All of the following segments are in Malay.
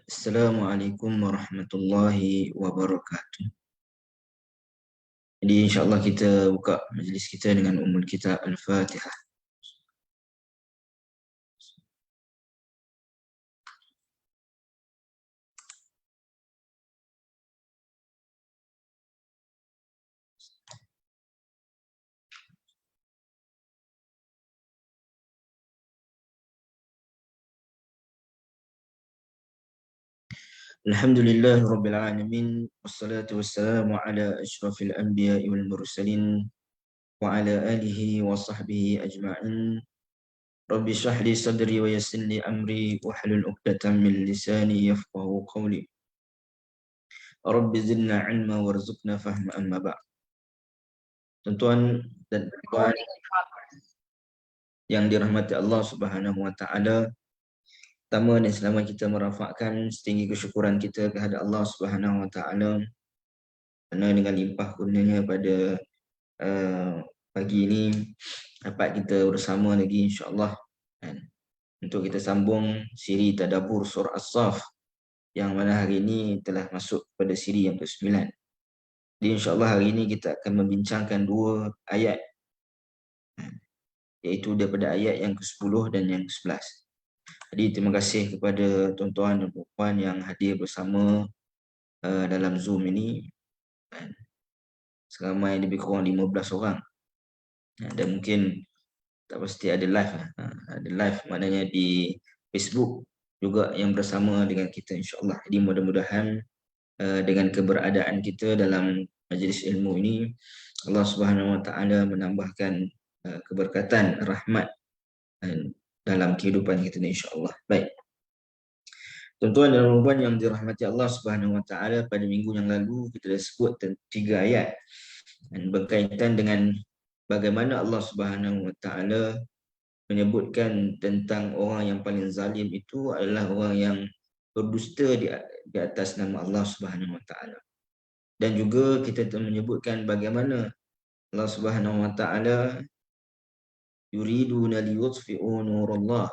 Assalamualaikum warahmatullahi wabarakatuh. Jadi insyaAllah kita buka majlis kita dengan ummul kitab Al-Fatihah. Alhamdulillah Rabbil Alamin. Wassalatu wassalamu ala ashrafil anbiya wal mursalin wa ala alihi wa sahbihi ajma'in. Rabbi shrah li sadri wa yassir li amri wa hlul 'uqdatam min lisani yafqahu qawli. Rabbi zidna ilma warzuqna fahma amma ba'd. Tuan-tuan dan puan yang dirahmati Allah Subhanahu wa taala, pertama dan selama kita merafakkan setinggi kesyukuran kita kepada Allah Subhanahu wa taala kerana dengan limpah kurnianya pada pagi ini dapat kita bersama lagi insya-Allah kan, untuk kita sambung siri tadabbur surah As-Saff yang mana hari ini telah masuk pada siri yang ke-9. Jadi insya-Allah hari ini kita akan membincangkan dua ayat, iaitu daripada ayat yang ke-10 dan yang ke-11. Jadi terima kasih kepada tuan-tuan dan puan yang hadir bersama dalam Zoom ini. Seramai lebih kurang 15 orang. Dan mungkin tak pasti ada live. Ada live maknanya di Facebook juga yang bersama dengan kita insya-Allah. Jadi mudah-mudahan dengan keberadaan kita dalam majlis ilmu ini, Allah Subhanahu wa taala menambahkan keberkatan, rahmat dalam kehidupan kita insya-Allah. Baik. Tuan-tuan dan puan yang dirahmati Allah Subhanahu wa taala, pada minggu yang lalu kita dah sebut 3 ayat dan berkaitan dengan bagaimana Allah Subhanahu wa taala menyebutkan tentang orang yang paling zalim itu adalah orang yang berdusta di atas nama Allah Subhanahu wa taala. Dan juga kita telah menyebutkan bagaimana Allah Subhanahu wa taala yuriduna liyutfi'u nurallah,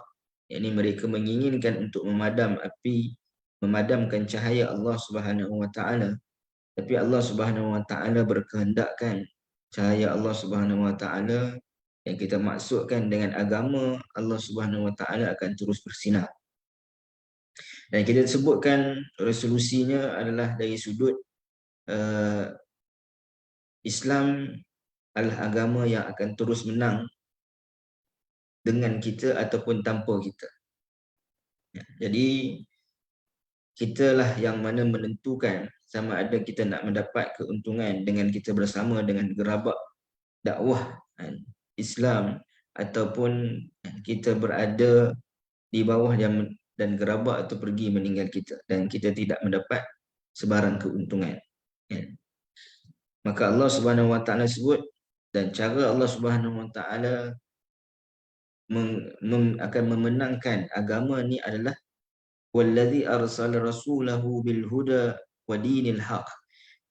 yakni mereka menginginkan untuk memadamkan cahaya Allah Subhanahu wa taala, tapi Allah Subhanahu wa taala berkehendakkan cahaya Allah Subhanahu wa taala yang kita maksudkan dengan agama Allah Subhanahu wa taala akan terus bersinar. Dan kita sebutkan resolusinya adalah dari sudut Islam adalah agama yang akan terus menang dengan kita ataupun tanpa kita. Jadi kitalah yang mana menentukan sama ada kita nak mendapat keuntungan dengan kita bersama dengan gerabak dakwah Islam ataupun kita berada di bawah dan gerabak atau pergi meninggal kita dan kita tidak mendapat sebarang keuntungan. Maka Allah Subhanahu wa taala sebut, dan cara Allah Subhanahu wa taala akan memenangkan agama ni adalah wallazi arsala rasulahu bil huda wa dinil haq,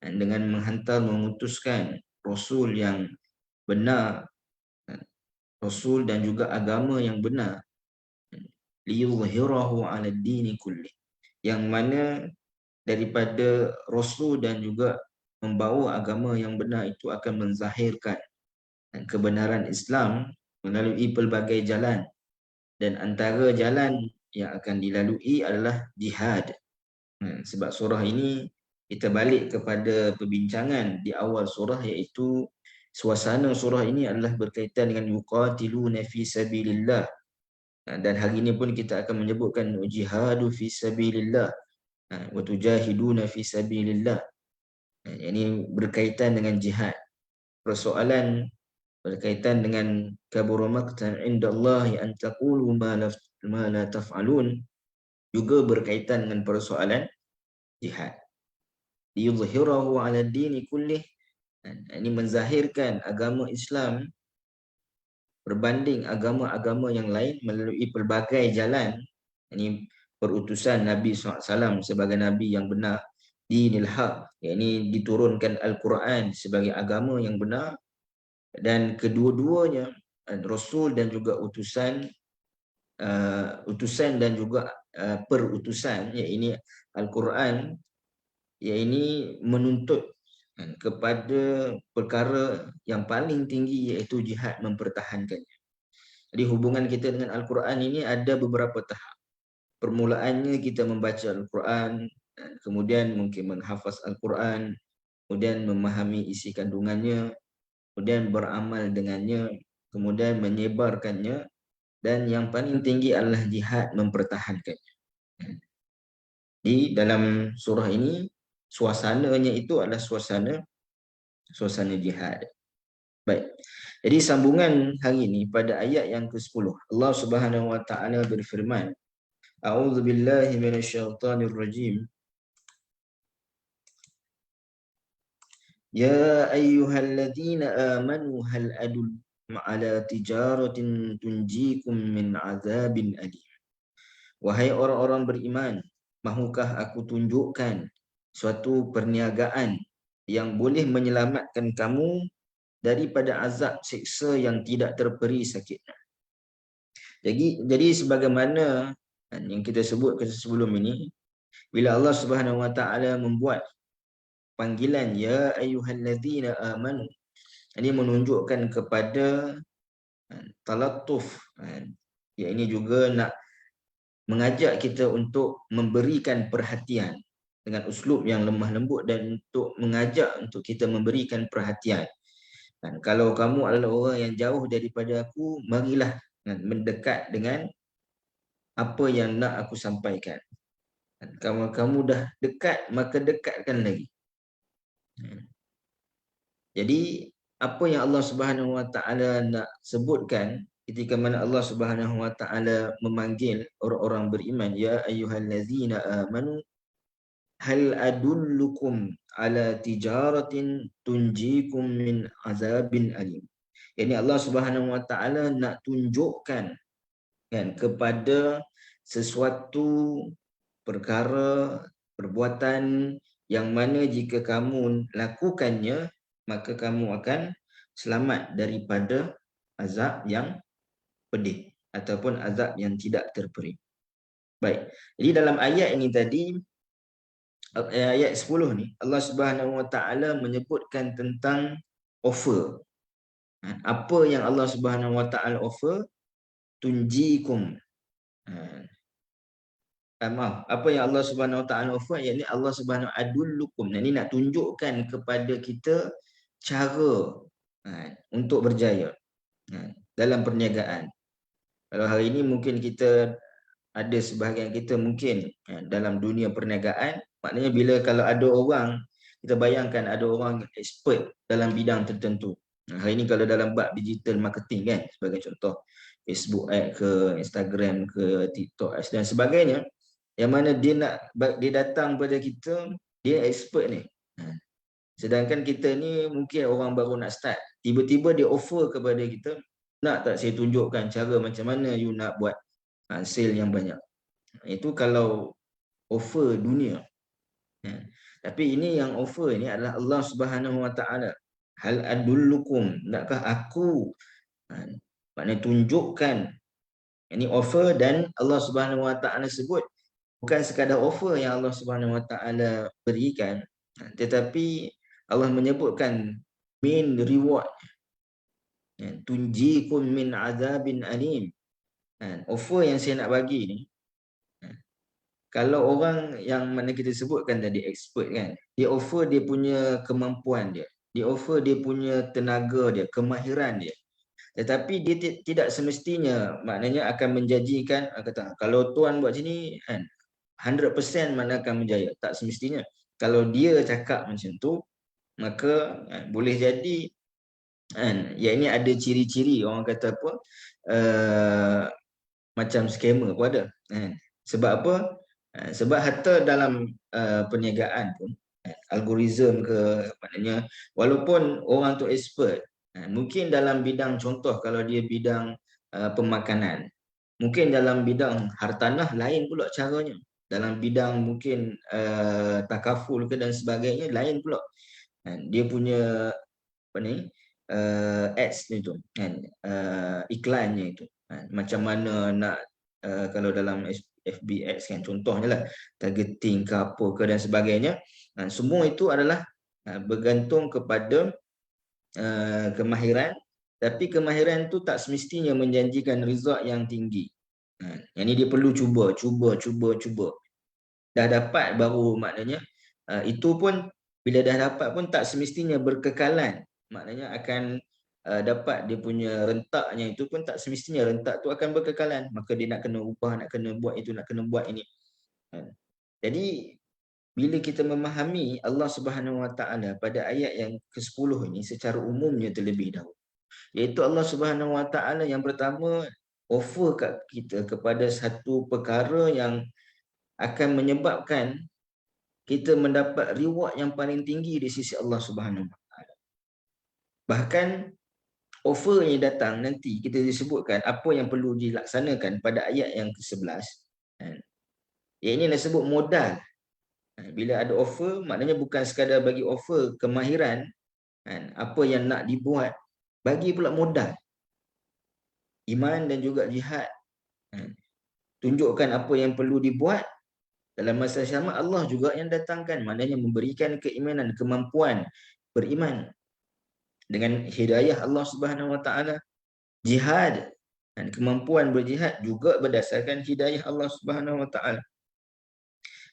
dan dengan mengutuskan rasul yang benar, rasul dan juga agama yang benar, liyuzhirahu 'ala ad-dini kulli, yang mana daripada rasul dan juga membawa agama yang benar itu akan menzahirkan kebenaran Islam melalui pelbagai jalan, dan antara jalan yang akan dilalui adalah jihad. Sebab surah ini kita balik kepada perbincangan di awal surah, iaitu suasana surah ini adalah berkaitan dengan yuqatiluna fi sabilillah. Dan hari ini pun kita akan menyebutkan jihadu fi sabilillah wa tujahiduna fi sabilillah. Ini berkaitan dengan jihad. Persoalan berkaitan dengan kabura maqtan indallahi an taqulu ma la taf'alun juga berkaitan dengan persoalan jihad. Yuzhirahu 'ala ad-dini kullih, ini menzahirkan agama Islam berbanding agama-agama yang lain melalui pelbagai jalan. Ini perutusan Nabi SAW sebagai Nabi yang benar, dinil haq, yakni diturunkan Al-Quran sebagai agama yang benar, dan kedua-duanya Rasul dan juga utusan utusan dan juga perutusan, iaitu Al-Quran, iaitu menuntut kepada perkara yang paling tinggi, iaitu jihad mempertahankan. Jadi hubungan kita dengan Al-Quran ini ada beberapa tahap. Permulaannya kita membaca Al-Quran, kemudian mungkin menghafaz Al-Quran, kemudian memahami isi kandungannya, kemudian beramal dengannya, kemudian menyebarkannya, dan yang paling tinggi adalah jihad mempertahankannya. Di dalam surah ini, suasananya itu adalah suasana jihad. Baik. Jadi sambungan hari ini pada ayat yang ke-10, Allah Subhanahu wa taala berfirman, A'udzu billahi minasyaitonir rajim. Ya ayyuhalladzina amanu hal adullukum ala tijaratin tunjikum min azabin alim. Wahai orang-orang beriman, mahukah aku tunjukkan suatu perniagaan yang boleh menyelamatkan kamu daripada azab siksa yang tidak terperi sakitnya. Jadi sebagaimana yang kita sebut sebelum ini, bila Allah Subhanahu wa taala membuat panggilan ya ayyuhalladzina amanu, ini menunjukkan kepada talattuf, ya ini juga nak mengajak kita untuk memberikan perhatian dengan uslub yang lemah lembut, dan untuk mengajak untuk kita memberikan perhatian. Dan kalau kamu adalah orang yang jauh daripada aku, marilah mendekat dengan apa yang nak aku sampaikan. Dan kalau kamu dah dekat, maka dekatkan lagi. Jadi apa yang Allah Subhanahu wa taala nak sebutkan ketika mana Allah Subhanahu wa taala memanggil orang-orang beriman, ya ayyuhallazina amanu hal adullukum ala tijaratin tunjikum min azabin alim. Yani Allah Subhanahu wa taala nak tunjukkan kepada sesuatu perkara, perbuatan yang mana jika kamu lakukannya, maka kamu akan selamat daripada azab yang pedih ataupun azab yang tidak terperi. Baik. Jadi dalam ayat ini tadi, ayat 10 ni, Allah Subhanahu wa taala menyebutkan tentang offer. Apa yang Allah Subhanahu wa taala offer? Tunjikum. Maaf, apa yang Allah Subhanahu wa taala offer, yakni Allah Subhanahu adullukum. Ini nak tunjukkan kepada kita cara untuk berjaya dalam perniagaan. Kalau hari ini mungkin kita ada sebahagian kita mungkin dalam dunia perniagaan, maknanya bila kalau ada orang, kita bayangkan ada orang expert dalam bidang tertentu. Hari ini kalau dalam bab digital marketing kan, sebagai contoh Facebook ad ke, Instagram ke, TikTok dan sebagainya, yang mana dia datang pada kita, dia expert ni. Sedangkan kita ni mungkin orang baru nak start, tiba-tiba dia offer kepada kita, nak tak saya tunjukkan cara macam mana you nak buat sale yang banyak. Itu kalau offer dunia. Tapi ini yang offer ini adalah Allah Subhanahu wa taala. Hal adullukum, nakkah aku maknanya tunjukkan. Ini offer, dan Allah Subhanahu wa taala sebut bukan sekadar offer yang Allah Subhanahu wa taala berikan, tetapi Allah menyebutkan min reward. Tunjikum min azabin alim. Offer yang saya nak bagi ni, kalau orang yang mana kita sebutkan tadi expert kan, dia offer dia punya kemampuan dia, dia offer dia punya tenaga dia, kemahiran dia, tetapi dia tidak semestinya maknanya akan menjanjikan kata kalau tuan buat sini kan 100% mana akan berjaya. Tak semestinya. Kalau dia cakap macam tu, maka boleh jadi ya ini ada ciri-ciri orang kata apa, macam scammer pun ada. Sebab apa? Sebab hatta dalam perniagaan pun, algoritma ke, maknanya walaupun orang tu expert, mungkin dalam bidang, contoh kalau dia bidang pemakanan, mungkin dalam bidang hartanah lain pula caranya, dalam bidang mungkin takaful ke dan sebagainya lain pula. Dia punya apa ni, ads ni tu kan, iklannya itu, macam mana nak kalau dalam FBX kan contohnya lah, targeting ke apa ke dan sebagainya. Semua itu adalah bergantung kepada kemahiran, tapi kemahiran tu tak semestinya menjanjikan result yang tinggi. Yang ni dia perlu cuba. Dah dapat baru maknanya itu pun bila dah dapat pun tak semestinya berkekalan. Maknanya akan dapat dia punya rentaknya itu pun tak semestinya rentak tu akan berkekalan. Maka dia nak kena ubah, nak kena buat itu, nak kena buat ini. Jadi bila kita memahami Allah Subhanahu Wa Taala pada ayat yang ke-10 ini secara umumnya terlebih dahulu, iaitu Allah Subhanahu Wa Taala yang pertama offer kat kita kepada satu perkara yang akan menyebabkan kita mendapat reward yang paling tinggi di sisi Allah Subhanahu Wa Taala. Bahkan offer yang datang nanti kita disebutkan apa yang perlu dilaksanakan pada ayat yang ke-11. Yang ini disebut modal. Bila ada offer, maknanya bukan sekadar bagi offer kemahiran, apa yang nak dibuat, bagi pula modal. Iman dan juga jihad. Tunjukkan apa yang perlu dibuat. Dalam masa sama Allah juga yang datangkan, maknanya memberikan keimanan, kemampuan beriman dengan hidayah Allah Subhanahu Wa Taala. Jihad dan kemampuan berjihad juga berdasarkan hidayah Allah Subhanahu Wa Taala.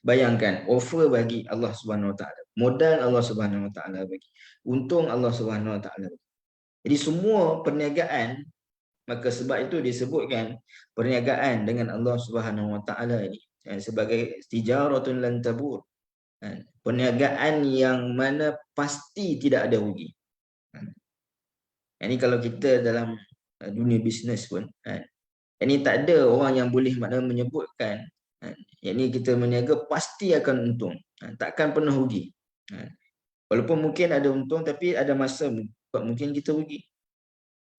Bayangkan offer bagi Allah Subhanahu Wa Taala, modal Allah Subhanahu Wa Taala bagi, untung Allah Subhanahu Wa Taala bagi. Jadi semua perniagaan, maka sebab itu disebutkan perniagaan dengan Allah Subhanahu Wa Taala ini sebagai tijaratun lan tabur. Perniagaan yang mana pasti tidak ada rugi. Ini kalau kita dalam dunia bisnes pun, ini tak ada orang yang boleh makna menyebutkan yang ni kita berniaga pasti akan untung, takkan pernah rugi. Walaupun mungkin ada untung, tapi ada masa mungkin kita rugi.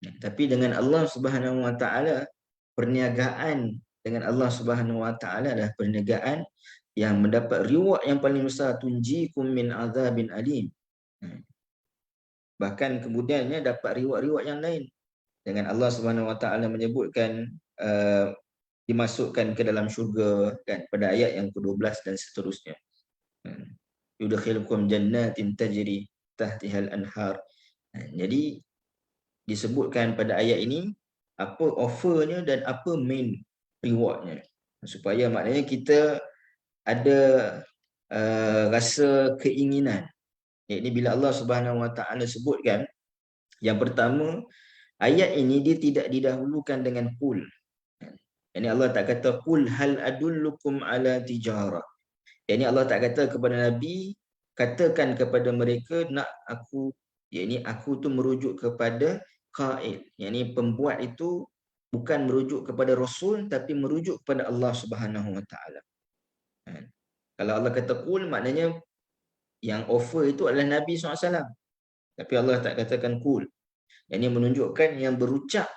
Tapi dengan Allah Subhanahu Wa Taala, perniagaan dengan Allah Subhanahu Wa Taala adalah perniagaan yang mendapat reward yang paling besar, tunjikum min azabin alim. Bahkan kemudiannya dapat reward-reward yang lain. Dengan Allah Subhanahu Wa Taala menyebutkan dimasukkan ke dalam syurga kan, pada ayat yang ke-12 dan seterusnya. Yudkhilukum jannatin tajri tahtihal anhar. Jadi disebutkan pada ayat ini apa offernya dan apa main rewardnya, supaya maknanya kita ada rasa keinginan. Ini bila Allah Subhanahu Wa Taala sebutkan, yang pertama, ayat ini dia tidak didahulukan dengan qul. Ini Allah tak kata qul hal adullukum ala tijarah. Ini Allah tak kata kepada Nabi, katakan kepada mereka nak aku, yakni aku tu merujuk kepada qail, yakni pembuat itu bukan merujuk kepada Rasul tapi merujuk kepada Allah Subhanahu Wa Taala. Kalau Allah kata qul, maknanya yang offer itu adalah Nabi SAW. Tapi Allah tak katakan qul. Yang ini menunjukkan yang berucap,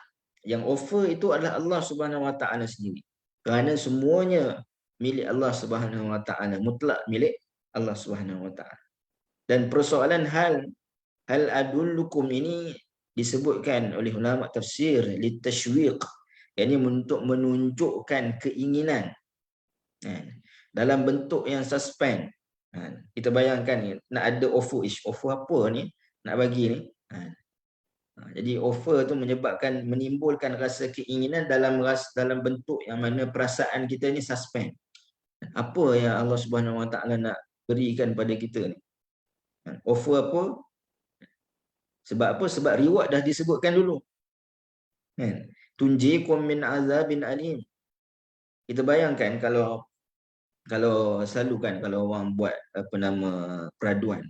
yang offer itu adalah Allah Subhanahu Wa Taala sendiri. Kerana semuanya milik Allah Subhanahu Wa Taala, mutlak milik Allah Subhanahu Wa Taala. Dan persoalan hal adullukum ini disebutkan oleh ulama tafsir litashwiq, yakni untuk menunjukkan keinginan dalam bentuk yang suspend. Kita bayangkan nak ada offer apa ni nak bagi ni. Jadi offer tu menimbulkan rasa keinginan dalam bentuk yang mana perasaan kita ni suspend. Apa yang Allah Subhanahu Wa Taala nak berikan pada kita ni? Offer apa? Sebab apa? Sebab reward dah disebutkan dulu. Tunjikum min azabin alim. Kita bayangkan kalau selalu kan kalau orang buat peraduan,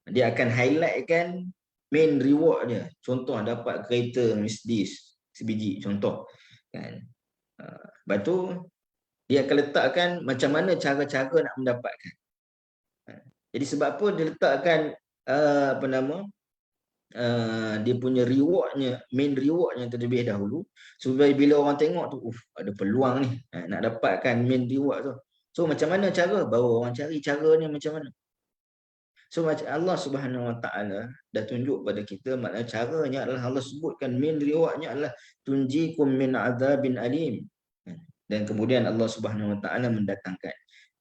dia akan highlight kan main reward dia. Contoh dapat kereta Mercedes sebiji contoh kan. Lepas tu dia akan letakkan macam mana cara-cara nak mendapatkan. Jadi sebab apa dia letakkan dia punya rewardnya, main rewardnya terlebih dahulu, supaya bila orang tengok tu ada peluang ni nak dapatkan main reward tu. So macam mana cara? Baru orang cari cara ni macam mana. So macam Allah Subhanahu Wa Taala dah tunjuk pada kita, maknanya caranya adalah Allah sebutkan min riwayatnya adalah tunjikum min azabin alim. Dan kemudian Allah Subhanahu Wa Taala mendatangkan.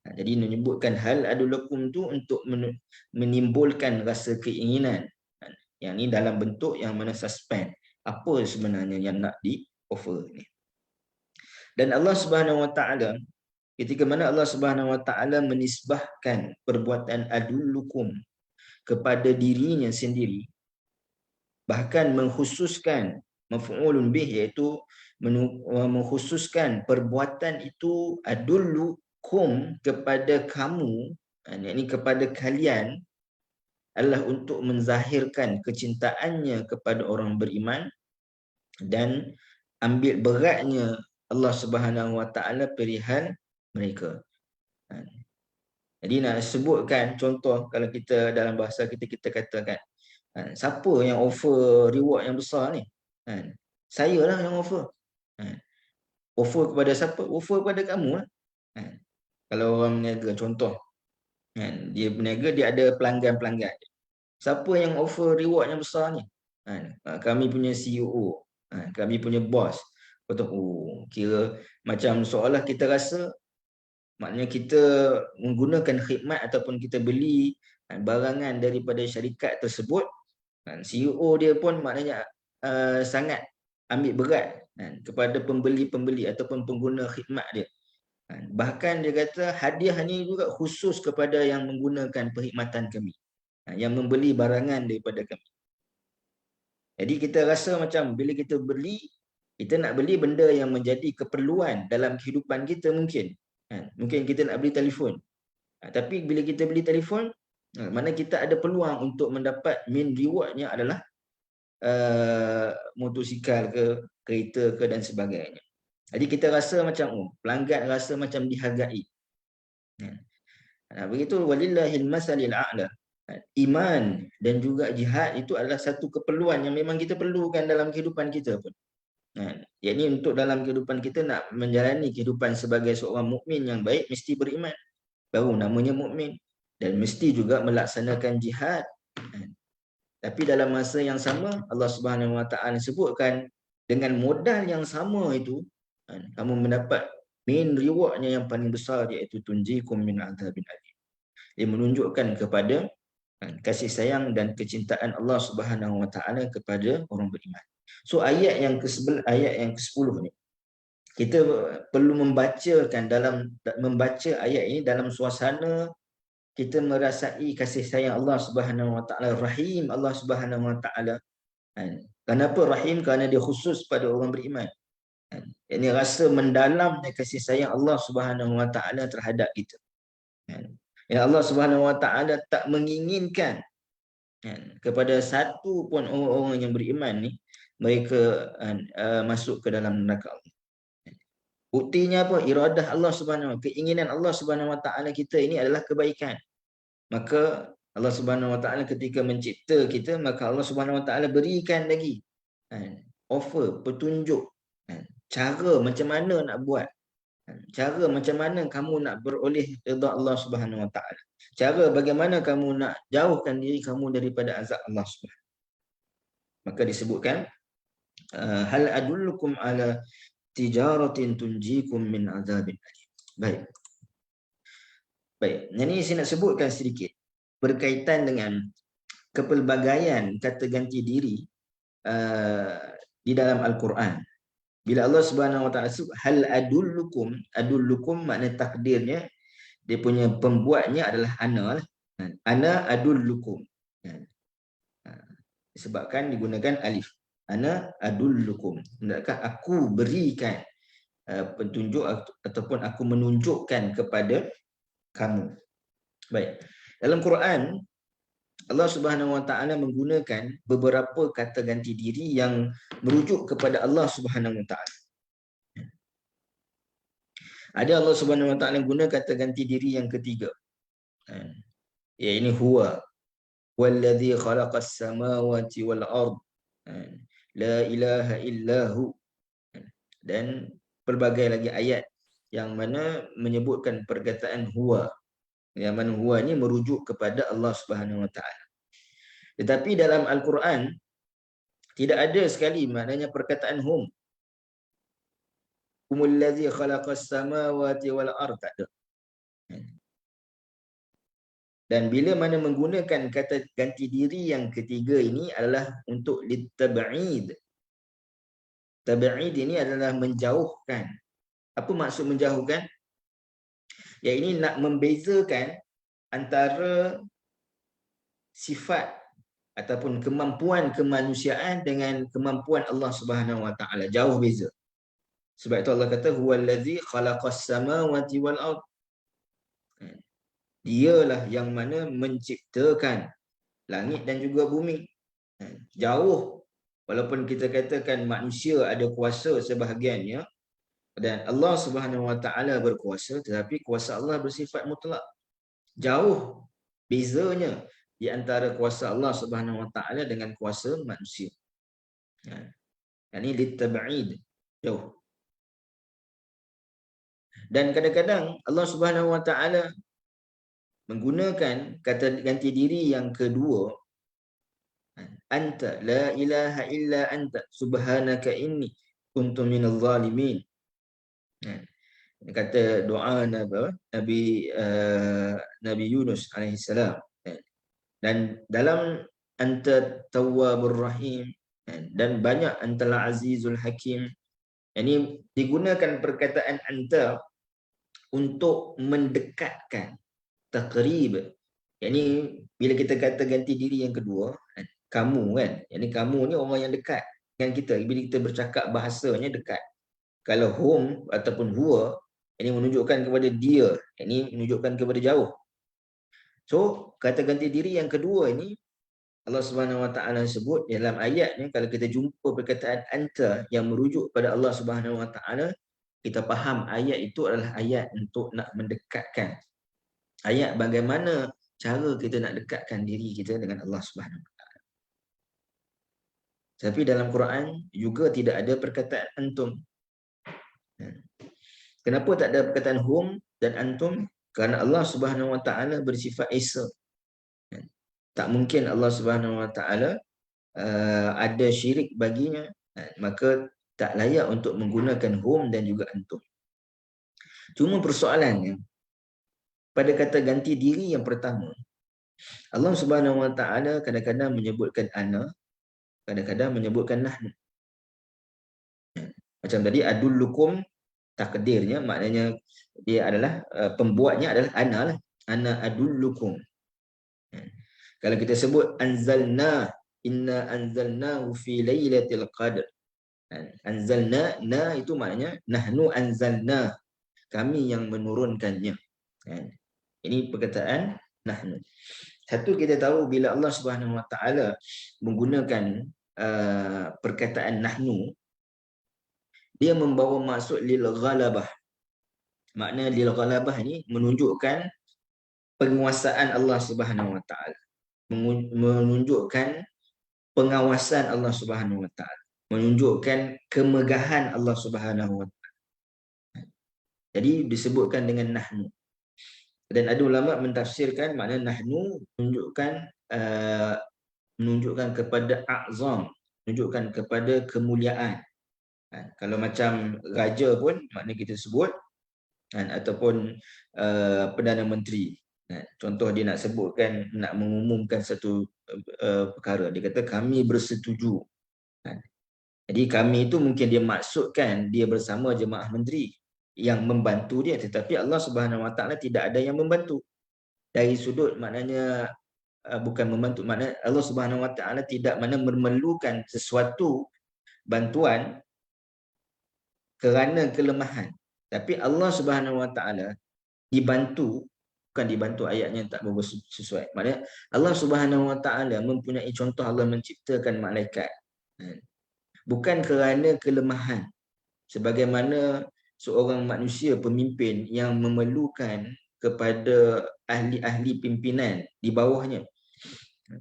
Jadi menyebutkan hal adulakum tu untuk menimbulkan rasa keinginan. Yang ini dalam bentuk yang mana suspend. Apa sebenarnya yang nak di offer ni. Dan Allah Subhanahu Wa Taala, ketika mana Allah Subhanahu Wa Taala menisbahkan perbuatan adulukum kepada dirinya sendiri, bahkan mengkhususkan maf'ulun bih, iaitu mengkhususkan perbuatan itu adulukum kepada kamu, yakni kepada kalian, adalah untuk menzahirkan kecintaannya kepada orang beriman dan ambil beratnya Allah Subhanahu Wa Taala perihal mereka. Jadi nak sebutkan contoh, kalau kita dalam bahasa kita katakan, siapa yang offer reward yang besar ni? Saya lah yang offer. Offer kepada siapa? Offer kepada kamu lah. Kalau orang berniaga, contoh, dia berniaga, dia ada pelanggan-pelanggan. Siapa yang offer reward yang besar ni? Kami punya CEO, kami punya bos. Kira macam seolah kita rasa, maknanya kita menggunakan khidmat ataupun kita beli barangan daripada syarikat tersebut, CEO dia pun maknanya sangat ambil berat kepada pembeli-pembeli ataupun pengguna khidmat dia. Bahkan dia kata hadiah ni juga khusus kepada yang menggunakan perkhidmatan kami, yang membeli barangan daripada kami. Jadi kita rasa macam bila kita beli, kita nak beli benda yang menjadi keperluan dalam kehidupan kita mungkin. Mungkin kita nak beli telefon. Tapi bila kita beli telefon, mana kita ada peluang untuk mendapat min rewardnya adalah motosikal ke, kereta ke dan sebagainya. Jadi kita rasa macam pelanggan rasa macam dihargai. Begitu, walillahil masalil a'la. Iman dan juga jihad itu adalah satu keperluan yang memang kita perlukan dalam kehidupan kita pun. Yakni untuk dalam kehidupan kita nak menjalani kehidupan sebagai seorang mukmin yang baik, mesti beriman, baru namanya mukmin, dan mesti juga melaksanakan jihad. Tapi dalam masa yang sama Allah Subhanahu Wa Taala sebutkan dengan modal yang sama itu, kamu mendapat main rewardnya yang paling besar, iaitu tunjikum min azabin alim. Dia menunjukkan kepada kasih sayang dan kecintaan Allah Subhanahu Wa Taala kepada orang beriman. So ayat yang ke-10 ni, kita perlu membaca ayat ini dalam suasana kita merasai kasih sayang Allah Subhanahu Wa Taala, Rahim Allah Subhanahu Wa Taala. Kenapa Rahim? Kerana dia khusus pada orang beriman. Ini rasa mendalamnya kasih sayang Allah Subhanahu Wa Taala terhadap kita. Ya, Allah Subhanahu Wa Taala tak menginginkan kepada satu pun orang-orang yang beriman ni mereka masuk ke dalam neraka Allah. Buktinya apa? Iradah Allah Subhanahu Wa Taala, keinginan Allah Subhanahu Wa Taala kita ini adalah kebaikan. Maka Allah Subhanahu Wa Taala ketika mencipta kita, maka Allah Subhanahu Wa Taala berikan lagi offer, petunjuk, cara macam mana nak buat, cara macam mana kamu nak beroleh redha Allah Subhanahu Wa Taala, cara bagaimana kamu nak jauhkan diri kamu daripada azab Allah Subhanahu. Maka disebutkan hal adullukum ala tijaratin tunjikum min azabin alim. Baik, ini saya nak sebutkan sedikit berkaitan dengan kepelbagaian kata ganti diri di dalam Al-Quran. Bila Allah Subhanahu Wa Taala sebut hal adullukum makna takdirnya, dia punya pembuatnya adalah ana lah. Ana adullukum. Disebabkan digunakan alif. Ana adullukum. Adakah aku berikan petunjuk ataupun aku menunjukkan kepada kamu. Baik. Dalam Quran, Allah Subhanahu Wa Taala menggunakan beberapa kata ganti diri yang merujuk kepada Allah Subhanahu Wa Taala. Ada Allah Subhanahu Wa Taala guna kata ganti diri yang ketiga. Ya, ini huwa wallazi khalaqas samawati wal ard la ilaha illahu. Dan pelbagai lagi ayat yang mana menyebutkan perkataan huwa. Yang mana huwa ni merujuk kepada Allah Subhanahu Wa Taala. Tetapi dalam Al-Quran tidak ada sekali maknanya perkataan hum. Humul ladzi khalaqas samawati wal ardh, tak ada. Dan bila mana menggunakan kata ganti diri yang ketiga ini adalah untuk litab'id. Tab'id ini adalah menjauhkan. Apa maksud menjauhkan? Ya, ini nak membezakan antara sifat ataupun kemampuan kemanusiaan dengan kemampuan Allah Subhanahu Wa Taala. Jauh beza. Sebab itu Allah kata huwallazi khalaqas samawati wal ard. Dialah yang mana menciptakan langit dan juga bumi. Jauh, walaupun kita katakan manusia ada kuasa sebahagiannya dan Allah Subhanahu Wa Taala berkuasa, tetapi kuasa Allah bersifat mutlak. Jauh bezanya di antara kuasa Allah Subhanahu Wa Taala dengan kuasa manusia. Ini litab'id, jauh. Dan kadang-kadang Allah Subhanahu Wa Taala menggunakan kata ganti diri yang kedua, anta la ilaha illa anta subhanaka inni kuntu minadh zalimin. Kata doa Nabi Yunus alaihissalam. Dan dalam anta tawwabur rahim dan banyak antala azizul hakim. Ini digunakan perkataan anta untuk mendekatkan, taqrib. Yang ni bila kita kata ganti diri yang kedua, kamu kan. Yang ni kamu ni orang yang dekat dengan kita. Bila kita bercakap bahasanya dekat. Kalau hum ataupun huwa, ini menunjukkan kepada dia. Ini menunjukkan kepada jauh. So, kata ganti diri yang kedua ini Allah Subhanahu Wa Taala sebut dalam ayat ni, kalau kita jumpa perkataan anta yang merujuk pada Allah Subhanahu Wa Taala, kita faham ayat itu adalah ayat untuk nak mendekatkan. Ayat bagaimana cara kita nak dekatkan diri kita dengan Allah Subhanahu Wa Taala. Tapi dalam Quran juga tidak ada perkataan antum. Kenapa tak ada perkataan hum dan antum? Kerana Allah Subhanahu Wa Taala bersifat esa. Tak mungkin Allah Subhanahu Wa Taala ada syirik baginya, maka tak layak untuk menggunakan hum dan juga antum. Cuma persoalannya pada kata ganti diri yang pertama, Allah Subhanahu Wa Taala kadang-kadang menyebutkan ana, kadang-kadang menyebutkan nahnu. Macam tadi adullukum, takdirnya maknanya dia adalah pembuatnya adalah ana lah. Ana adullukum. Kalau kita sebut anzalna, inna anzalnahu fi lailatul qadr. Anzalna, na itu maknanya nahnu anzalna, kami yang menurunkannya. Ini perkataan nahnu. Satu, kita tahu bila Allah Subhanahu Wa Taala menggunakan perkataan nahnu, dia membawa maksud lil ghalabah. Makna lil ghalabah ni menunjukkan penguasaan Allah Subhanahu Wa Taala, menunjukkan pengawasan Allah Subhanahu Wa Taala, menunjukkan kemegahan Allah Subhanahu Wa Taala. Jadi disebutkan dengan nahnu. Dan ada ulama mentafsirkan makna nahnu menunjukkan kepada a'zam, menunjukkan kepada kemuliaan. Kalau macam raja pun makna kita sebut, ataupun Perdana Menteri. Contoh dia nak sebutkan, nak mengumumkan satu perkara, dia kata kami bersetuju. Jadi kami itu mungkin dia maksudkan dia bersama jemaah menteri yang membantu dia, tetapi Allah Subhanahu Wa Taala tidak ada yang membantu. Dari sudut maknanya bukan membantu, maknanya Allah Subhanahu Wa Taala tidak memerlukan sesuatu bantuan kerana kelemahan. Tapi Allah Subhanahu Wa Taala dibantu, bukan dibantu ayatnya tak sesuai. Maknanya Allah Subhanahu Wa Taala mempunyai contoh, Allah menciptakan malaikat bukan kerana kelemahan, sebagaimana seorang manusia pemimpin yang memerlukan kepada ahli-ahli pimpinan di bawahnya.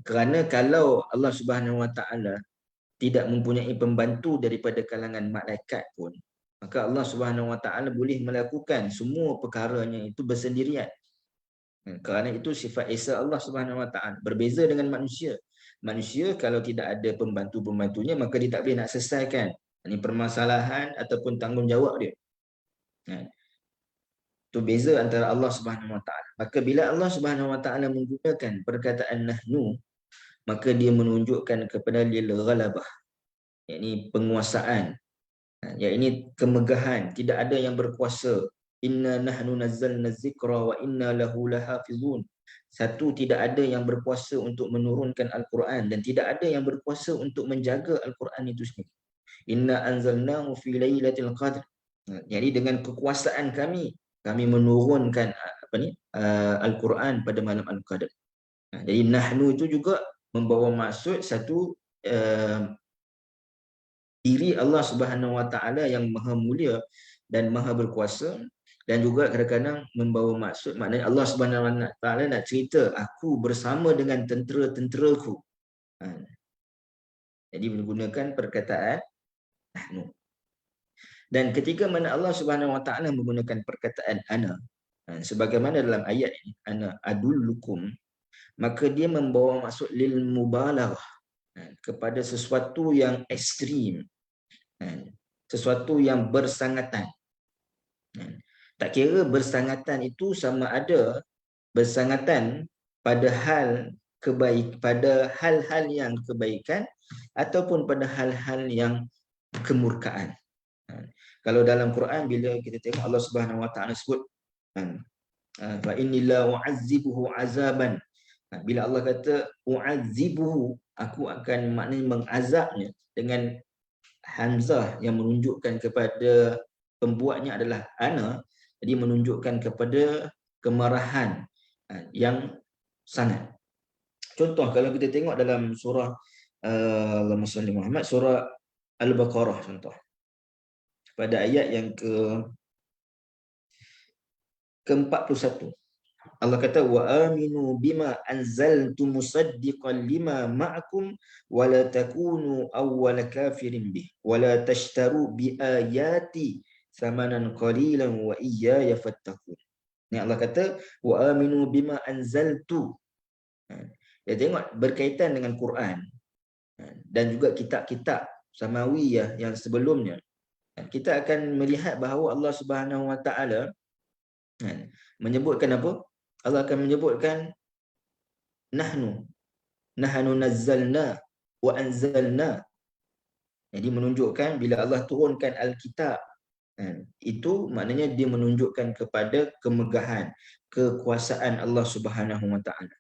Kerana kalau Allah Subhanahu Wa Taala tidak mempunyai pembantu daripada kalangan malaikat pun, maka Allah Subhanahu Wa Taala boleh melakukan semua perkaranya itu bersendirian. Kerana itu sifat esa Allah Subhanahu Wa Taala berbeza dengan manusia. Manusia kalau tidak ada pembantu-pembantunya maka dia tak boleh nak selesaikan ini permasalahan ataupun tanggungjawab dia. Itu beza antara Allah Subhanahu Wa Taala. Maka bila Allah Subhanahu Wa Taala menggunakan perkataan nahnu, maka dia menunjukkan kepada lil ghalabah, yakni penguasaan, yakni kemegahan. Tidak ada yang berkuasa. Inna nahnu nazzalna dzikra wa inna lahu lahafizun. Satu, tidak ada yang berkuasa untuk menurunkan Al-Quran dan tidak ada yang berkuasa untuk menjaga Al-Quran itu sendiri. Inna anzalnahu fi lailatul qadr. Jadi dengan kekuasaan kami menurunkan Al-Quran pada malam Al-Qadr. Jadi nahnu itu juga membawa maksud satu, diri Allah Subhanahu Wa Taala yang maha mulia dan maha berkuasa, dan juga kadang-kadang membawa maksud, maknanya Allah Subhanahu Wa Taala nak cerita aku bersama dengan tentera-tenteraku. Jadi menggunakan perkataan nahnu. Dan ketika mana Allah Subhanahu Wa Taala menggunakan perkataan ana, sebagaimana dalam ayat ini, ana adullukum, maka dia membawa maksud lil mubalaghah, kepada sesuatu yang ekstrim, sesuatu yang bersangatan. Tak kira bersangatan itu sama ada bersangatan pada hal-hal yang kebaikan ataupun pada hal-hal yang kemurkaan. Kalau dalam Quran bila kita tengok Allah Subhanahu Wa Taala sebut fa innila u'azzibuhu azaban, bila Allah kata u'azzibuhu, aku akan maknanya mengazabnya, dengan hamzah yang menunjukkan kepada pembuatnya adalah ana, jadi menunjukkan kepada kemarahan yang sangat. Contoh kalau kita tengok dalam surah Allahumma salli Muhammad, surah Al-Baqarah contoh, pada ayat yang ke-41, Allah kata wa aminu bima anzaltu musaddiqan lima ma'akum wa la takunu awwala kafirin bih wa la tashtaru bi ayati samanan qalilan wa iyaya fattaqun. Ni Allah kata wa aminu bima anzaltu. Dia tengok berkaitan dengan Quran dan juga kitab-kitab samawiyah yang sebelumnya. Kita akan melihat bahawa Allah Subhanahu Wa Taala menyebutkan apa? Allah akan menyebutkan nahnu nazzalna wa anzalna. Jadi menunjukkan bila Allah turunkan Alkitab, itu maknanya dia menunjukkan kepada kemegahan, kekuasaan Allah Subhanahu Wa Taala.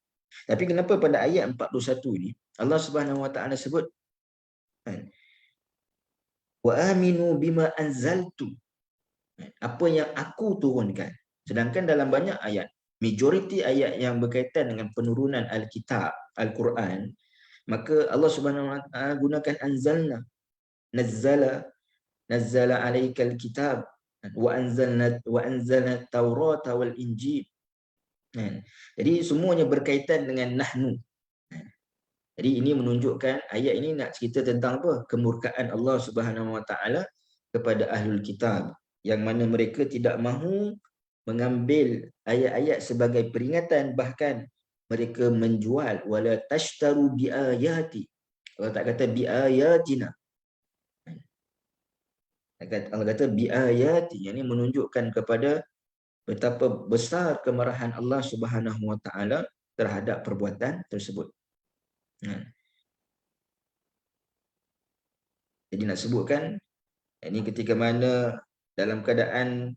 Tapi kenapa pada ayat 41 ini Allah Subhanahu Wa Taala sebut wa aminu bima anzaltu, apa yang aku turunkan, sedangkan dalam banyak ayat, majoriti ayat yang berkaitan dengan penurunan Alkitab, Al-Quran, maka Allah Subhanahu Wa Taala gunakan anzalna, nazzala alaikal kitab wa anzalna Taurata wal Injil. Jadi semuanya berkaitan dengan nahnu. Jadi ini menunjukkan, ayat ini nak cerita tentang apa? Kemurkaan Allah Subhanahu Wa Taala kepada ahlul kitab, yang mana mereka tidak mahu mengambil ayat-ayat sebagai peringatan, bahkan mereka menjual wala tashtaru bi ayati. Allah tak kata bi ayatina. Allah kata bi ayati, yang ini menunjukkan kepada betapa besar kemarahan Allah Subhanahu Wa Taala terhadap perbuatan tersebut. Jadi nak sebutkan ini ketika mana dalam keadaan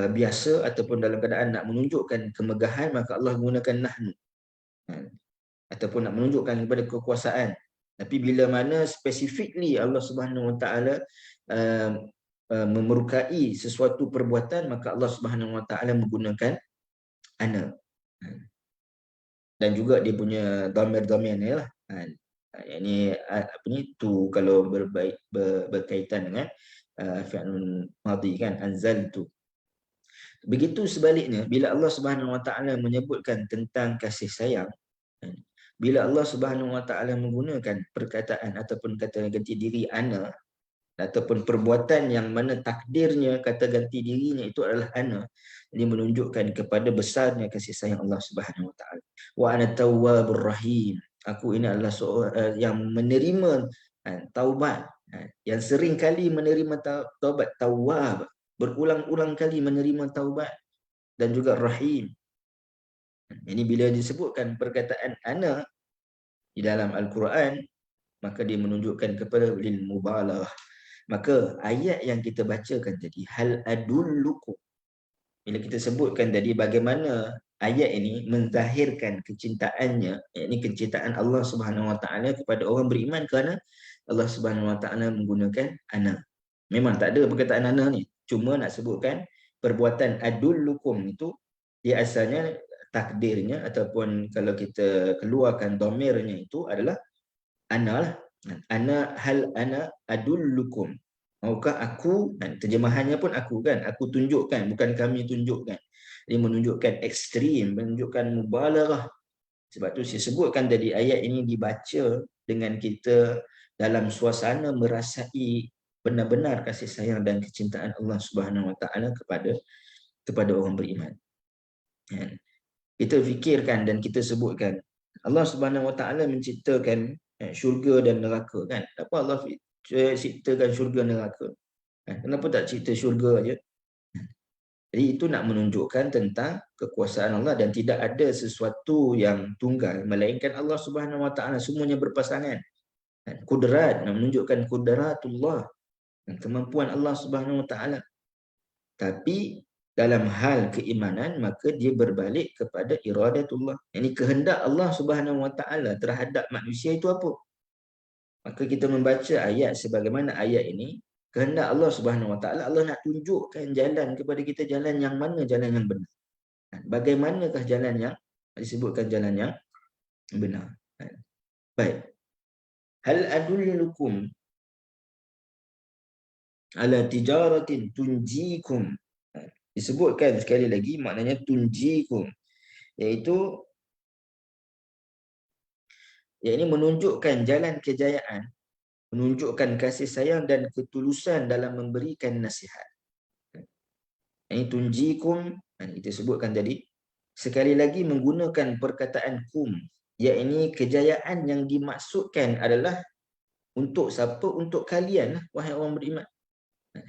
biasa ataupun dalam keadaan nak menunjukkan kemegahan, maka Allah menggunakan nahnu, ataupun nak menunjukkan kepada kekuasaan. Tapi bila mana specifically Allah Subhanahu Wa Taala memerukai sesuatu perbuatan, maka Allah Subhanahu Wa Taala menggunakan ana, dan juga dia punya dhamir-dhamir ni lah. Ini apa ni tu kalau berkaitan dengan fi'il madhi kan, anzaltu. Begitu sebaliknya, bila Allah Subhanahu Wa Taala menyebutkan tentang kasih sayang, bila Allah Subhanahu Wa Taala menggunakan perkataan ataupun kata ganti diri ana, ataupun perbuatan yang mana takdirnya, kata ganti dirinya itu adalah ana. Ini menunjukkan kepada besarnya kasih sayang Allah Subhanahu wa taala. Wa ana tawwabur rahim. Aku ini adalah seorang yang menerima taubat, yang sering kali menerima taubat, tawwab, berulang-ulang kali menerima taubat, dan juga rahim. Ini bila disebutkan perkataan ana di dalam Al-Quran, maka dia menunjukkan kepada lil mubalaghah. Maka ayat yang kita bacakan tadi, hal adullukum, bila kita sebutkan tadi bagaimana ayat ini menzahirkan kecintaannya, yakni kecintaan Allah Subhanahu Wa Taala kepada orang beriman, kerana Allah Subhanahu Wa Taala menggunakan ana. Memang tak ada perkataan ana ni, cuma nak sebutkan perbuatan adullukum itu dia asalnya takdirnya, ataupun kalau kita keluarkan domirnya itu adalah ana lah. Ana hal ana adullukum. Maukah aku, terjemahannya pun aku kan, aku tunjukkan, bukan kami tunjukkan. Dia menunjukkan ekstrim, menunjukkan mubalaghah. Sebab tu saya sebutkan tadi ayat ini dibaca dengan kita dalam suasana merasai benar-benar kasih sayang dan kecintaan Allah Subhanahu Wa Taala kepada orang beriman. Kita fikirkan dan kita sebutkan Allah Subhanahu Wa Taala menciptakan syurga dan neraka kan. Apa Allah ciptakan syurga neraka? Kenapa tak cipta syurga aja? Jadi itu nak menunjukkan tentang kekuasaan Allah, dan tidak ada sesuatu yang tunggal melainkan Allah Subhanahu Wa Taala, semuanya berpasangan. Kudrat, nak menunjukkan kudratullah, kemampuan Allah Subhanahu Wa Taala. Tapi dalam hal keimanan, maka dia berbalik kepada iradatullah. Ini kehendak Allah Subhanahu Wa Taala terhadap manusia itu apa? Maka kita membaca ayat sebagaimana ayat ini, kehendak Allah Subhanahu Wa Taala, Allah nak tunjukkan jalan kepada kita, jalan yang mana, jalan yang benar. Bagaimanakah jalan yang disebutkan jalan yang benar? Baik. Hal adullukum ala tijaratin tunjikum. Disebutkan sekali lagi maknanya tunjikum, iaitu yakni menunjukkan jalan kejayaan, menunjukkan kasih sayang dan ketulusan dalam memberikan nasihat. Ini tunjikum, kita sebutkan tadi, sekali lagi menggunakan perkataan kum, yakni kejayaan yang dimaksudkan adalah untuk siapa? Untuk kalian, wahai orang beriman.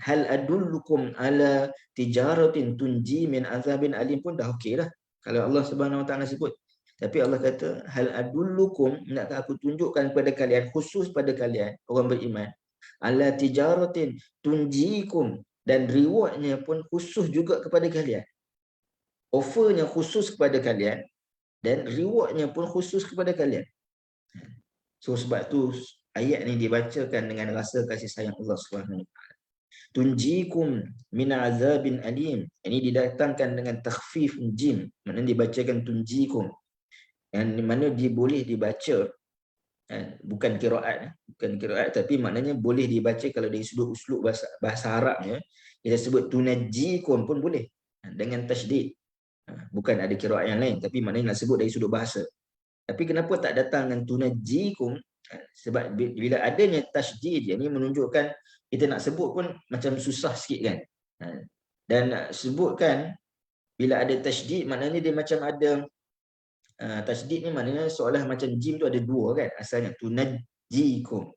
Hal adullukum ala tijaratin tunji min azabin alim pun dah okey lah kalau Allah Subhanahu Wa Taala sebut. Tapi Allah kata hal adullukum, nakkah aku tunjukkan kepada kalian, khusus pada kalian orang beriman, ala tijaratin tunjikum, dan rewardnya pun khusus juga kepada kalian. Offernya khusus kepada kalian dan rewardnya pun khusus kepada kalian. So sebab tu ayat ni dibacakan dengan rasa kasih sayang Allah Subhanahu Wa Taala. Tunjikum min azabin alim. Ini didatangkan dengan takhfif jim, maknanya dibacakan tunjikum, yang mana dia boleh dibaca bukan qiraat, tapi maknanya boleh dibaca kalau dari sudut uslub bahasa Arabnya, kita sebut tunajikum pun boleh dengan tasydid. Bukan ada qiraat yang lain, tapi maknanya nak sebut dari sudut bahasa. Tapi kenapa tak datang dengan tunajikum? Sebab bila adanya tasydid, ini menunjukkan kita nak sebut pun macam susah sikit kan. Dan nak sebutkan bila ada tasydid, maknanya dia macam ada tasydid ni, maknanya seolah macam jim tu ada dua kan asalnya, tunajikum.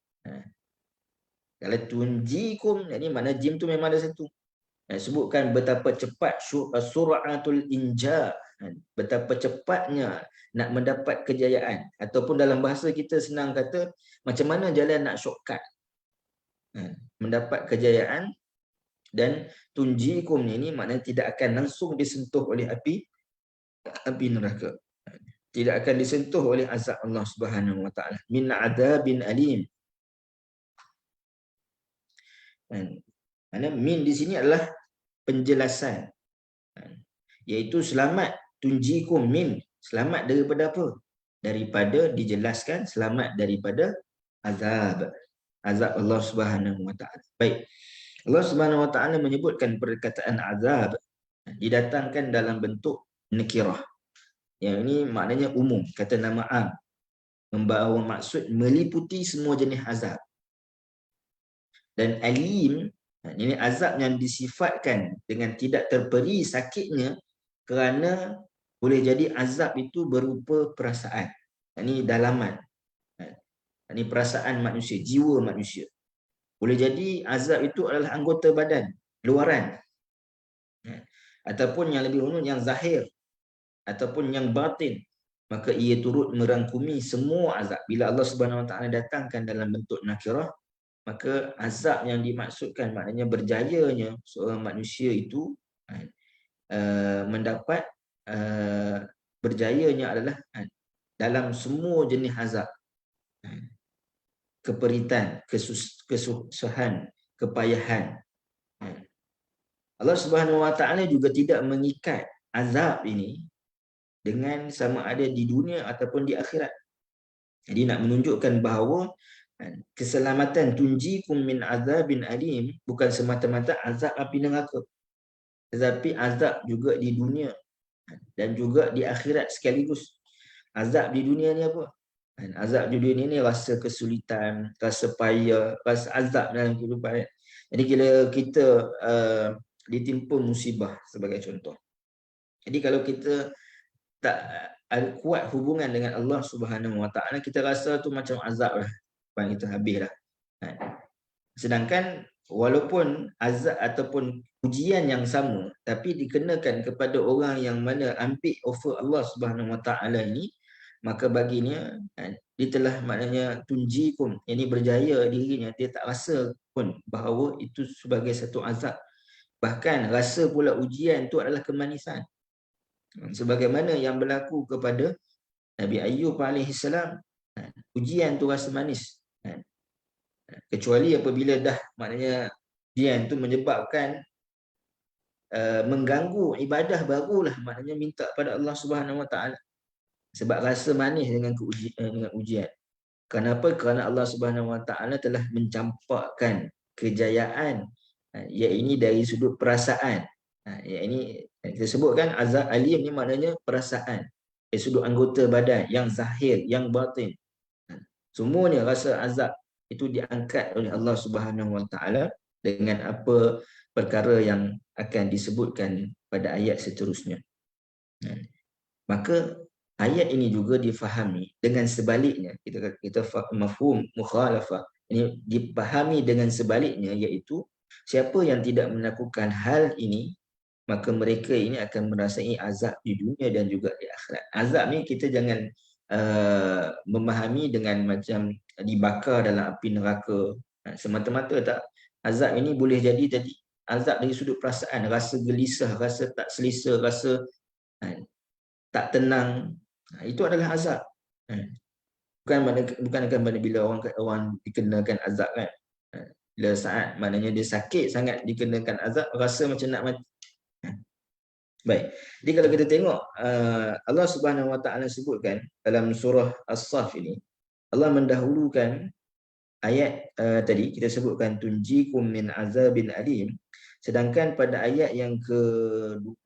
Kalau tunjikum, ini makna jim tu memang ada satu. Sebutkan betapa cepat suratul inja, betapa cepatnya nak mendapat kejayaan, ataupun dalam bahasa kita senang kata macam mana jalan nak shortcut mendapat kejayaan. Dan tunjikum ini maknanya tidak akan langsung disentuh oleh api neraka, tidak akan disentuh oleh azab Allah Subhanahu Wa Taala. Min adabin alim. Mana min di sini adalah penjelasan, iaitu selamat. Tunjikum min, selamat daripada apa? Daripada, dijelaskan, selamat daripada azab Allah Subhanahu Wa Taala. Baik, Allah Subhanahu Wa Taala menyebutkan perkataan azab didatangkan dalam bentuk nakirah. Yang ini maknanya umum, kata nama am, membawa maksud meliputi semua jenis azab. Dan alim, ini azab yang disifatkan dengan tidak terperi sakitnya, kerana boleh jadi azab itu berupa perasaan. Ini dalaman. Ini perasaan manusia, jiwa manusia. Boleh jadi azab itu adalah anggota badan, luaran. Ataupun yang lebih umum, yang zahir. Ataupun yang batin. Maka ia turut merangkumi semua azab. Bila Allah Subhanahu Wa Taala datangkan dalam bentuk nakirah, maka azab yang dimaksudkan maknanya berjayanya seorang manusia itu mendapat berjayanya adalah dalam semua jenis azab. Keperitan, kesusahan, kepayahan. Allah Subhanahu Wa Taala juga tidak mengikat azab ini dengan sama ada di dunia ataupun di akhirat. Jadi nak menunjukkan bahawa keselamatan tunjikum min azabin alim bukan semata-mata azab api neraka, tetapi azab juga di dunia dan juga di akhirat sekaligus. Azab di dunia ni apa? Azab di dunia ni rasa kesulitan, rasa payah, rasa azab dalam kehidupan. Jadi bila kita ditimpa musibah sebagai contoh. Jadi kalau kita tak kuat hubungan dengan Allah Subhanahu Wa Taala, kita rasa tu macam azab lah. Depan kita habis dah. Sedangkan walaupun azab ataupun ujian yang sama, tapi dikenakan kepada orang yang mana ambil offer Allah Subhanahu Wa Taala ini, maka baginya dia telah maknanya tunjikum, ini berjaya dirinya, dia tak rasa pun bahawa itu sebagai satu azab. Bahkan rasa pula ujian itu adalah kemanisan. Sebagaimana yang berlaku kepada Nabi Ayyub AS, ujian tu rasa manis. Kecuali apabila dah maknanya ujian tu menyebabkan mengganggu ibadah, barulah maknanya minta pada Allah Subhanahu Wa Taala. Sebab rasa manis dengan ujian. Kenapa? Kerana Allah Subhanahu Wa Taala telah mencampakkan kejayaan, iaitu dari sudut perasaan. Ini kita sebutkan azab alim ni maknanya perasaan, dari sudut anggota badan yang zahir, yang batin. Semuanya rasa azab itu diangkat oleh Allah Subhanahu Wa Taala dengan apa perkara yang akan disebutkan pada ayat seterusnya. Maka ayat ini juga difahami dengan sebaliknya. Kita mafhum mukhalafah. Ini dipahami dengan sebaliknya, iaitu siapa yang tidak melakukan hal ini, maka mereka ini akan merasai azab di dunia dan juga di akhirat. Azab ni kita jangan memahami dengan macam dibakar dalam api neraka semata-mata, tak. Azab ini boleh jadi azab dari sudut perasaan, rasa gelisah, rasa tak selesa, rasa tak tenang. Itu adalah azab. Bukan bila orang dikenakan azab kan. Bila saat maknanya dia sakit sangat dikenakan azab, rasa macam nak mati. Baik. Jadi kalau kita tengok Allah Subhanahu Wa Taala sebutkan dalam surah As-Saff ini, Allah mendahulukan ayat tadi kita sebutkan tunjikum min azabin alim, sedangkan pada ayat yang ke-12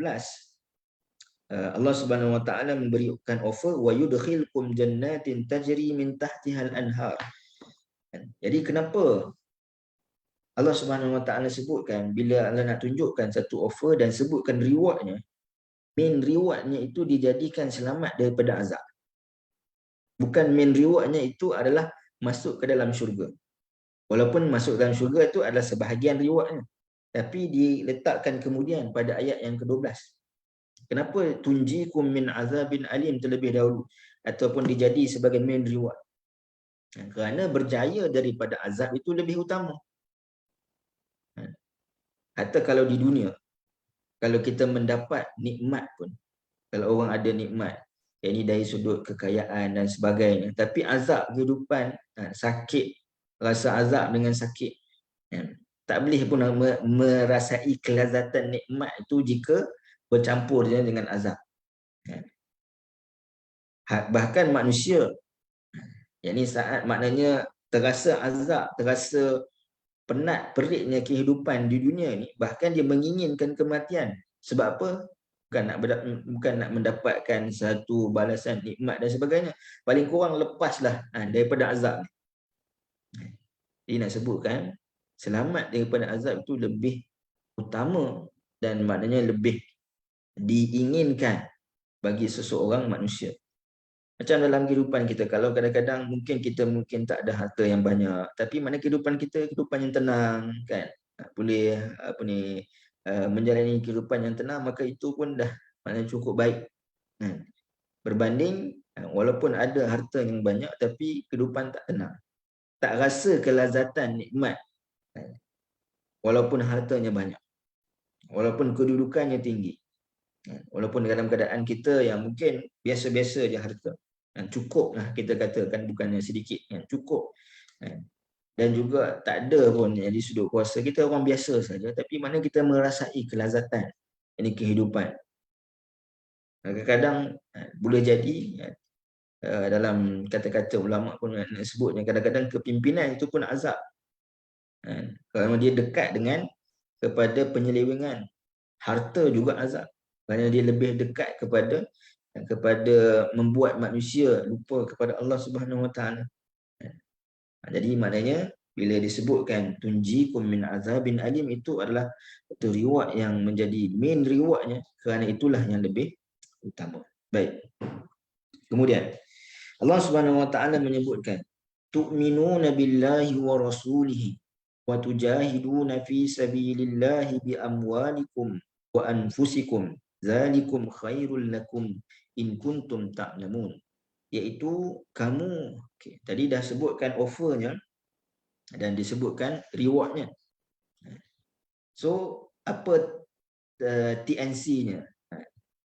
Allah Subhanahu Wa Taala memberikan offer wa yudkhilkum jannatin tajri min tahtiha al-anhar. Jadi kenapa Allah Subhanahu Wa Taala sebutkan, bila Allah nak tunjukkan satu offer dan sebutkan rewardnya, main rewardnya itu dijadikan selamat daripada azab. Bukan main rewardnya itu adalah masuk ke dalam syurga. Walaupun masuk dalam syurga itu adalah sebahagian rewardnya, tapi diletakkan kemudian pada ayat yang ke-12. Kenapa tunjikum min azabin alim terlebih dahulu ataupun dijadi sebagai main reward? Kerana berjaya daripada azab itu lebih utama. Hatta kalau di dunia, kalau kita mendapat nikmat pun, kalau orang ada nikmat, ini dari sudut kekayaan dan sebagainya, tapi azab kehidupan, sakit, rasa azab dengan sakit, tak boleh pun merasai kelazatan nikmat itu jika bercampur dengan azab. Bahkan manusia, yakni saat maknanya terasa azab, terasa penat peritnya kehidupan di dunia ni, bahkan dia menginginkan kematian. Sebab apa? Bukan nak mendapatkan satu balasan nikmat dan sebagainya. Paling kurang lepaslah daripada azab. Dia nak sebutkan selamat daripada azab itu lebih utama dan maknanya lebih diinginkan bagi seseorang manusia. Macam dalam kehidupan kita, kalau kadang-kadang mungkin kita tak ada harta yang banyak, tapi mana kehidupan kita kehidupan yang tenang, kan? Boleh menjalani kehidupan yang tenang, maka itu pun dah maknanya cukup baik. Berbanding walaupun ada harta yang banyak tapi kehidupan tak tenang, tak rasa kelazatan nikmat, walaupun hartanya banyak, walaupun kedudukannya tinggi, walaupun dalam keadaan kita yang mungkin biasa-biasa je harta, cukup lah kita katakan, bukannya sedikit, cukup, dan juga tak ada pun di sudut kuasa kita orang biasa saja, tapi mana kita merasai kelazatan ini kehidupan. Kadang-kadang boleh jadi dalam kata-kata ulama pun nak sebutnya, kadang-kadang kepimpinan itu pun azab, kalau dia dekat dengan kepada penyelewengan. Harta juga azab, kerana dia lebih dekat kepada membuat manusia lupa kepada Allah Subhanahu Wa Taala. Jadi maknanya bila disebutkan tunjikum min azabin alim, itu adalah itu reward yang menjadi main rewardnya, kerana itulah yang lebih utama. Baik. Kemudian Allah Subhanahu Wa Taala menyebutkan tu'minuna billahi wa rasulihi wa tujahiduna fi sabilillahi bi amwalikum wa anfusikum zalikum khairul lakum in kuntum ta'lamun, iaitu kamu, tadi dah sebutkan offernya dan disebutkan rewardnya. So apa TNC-nya,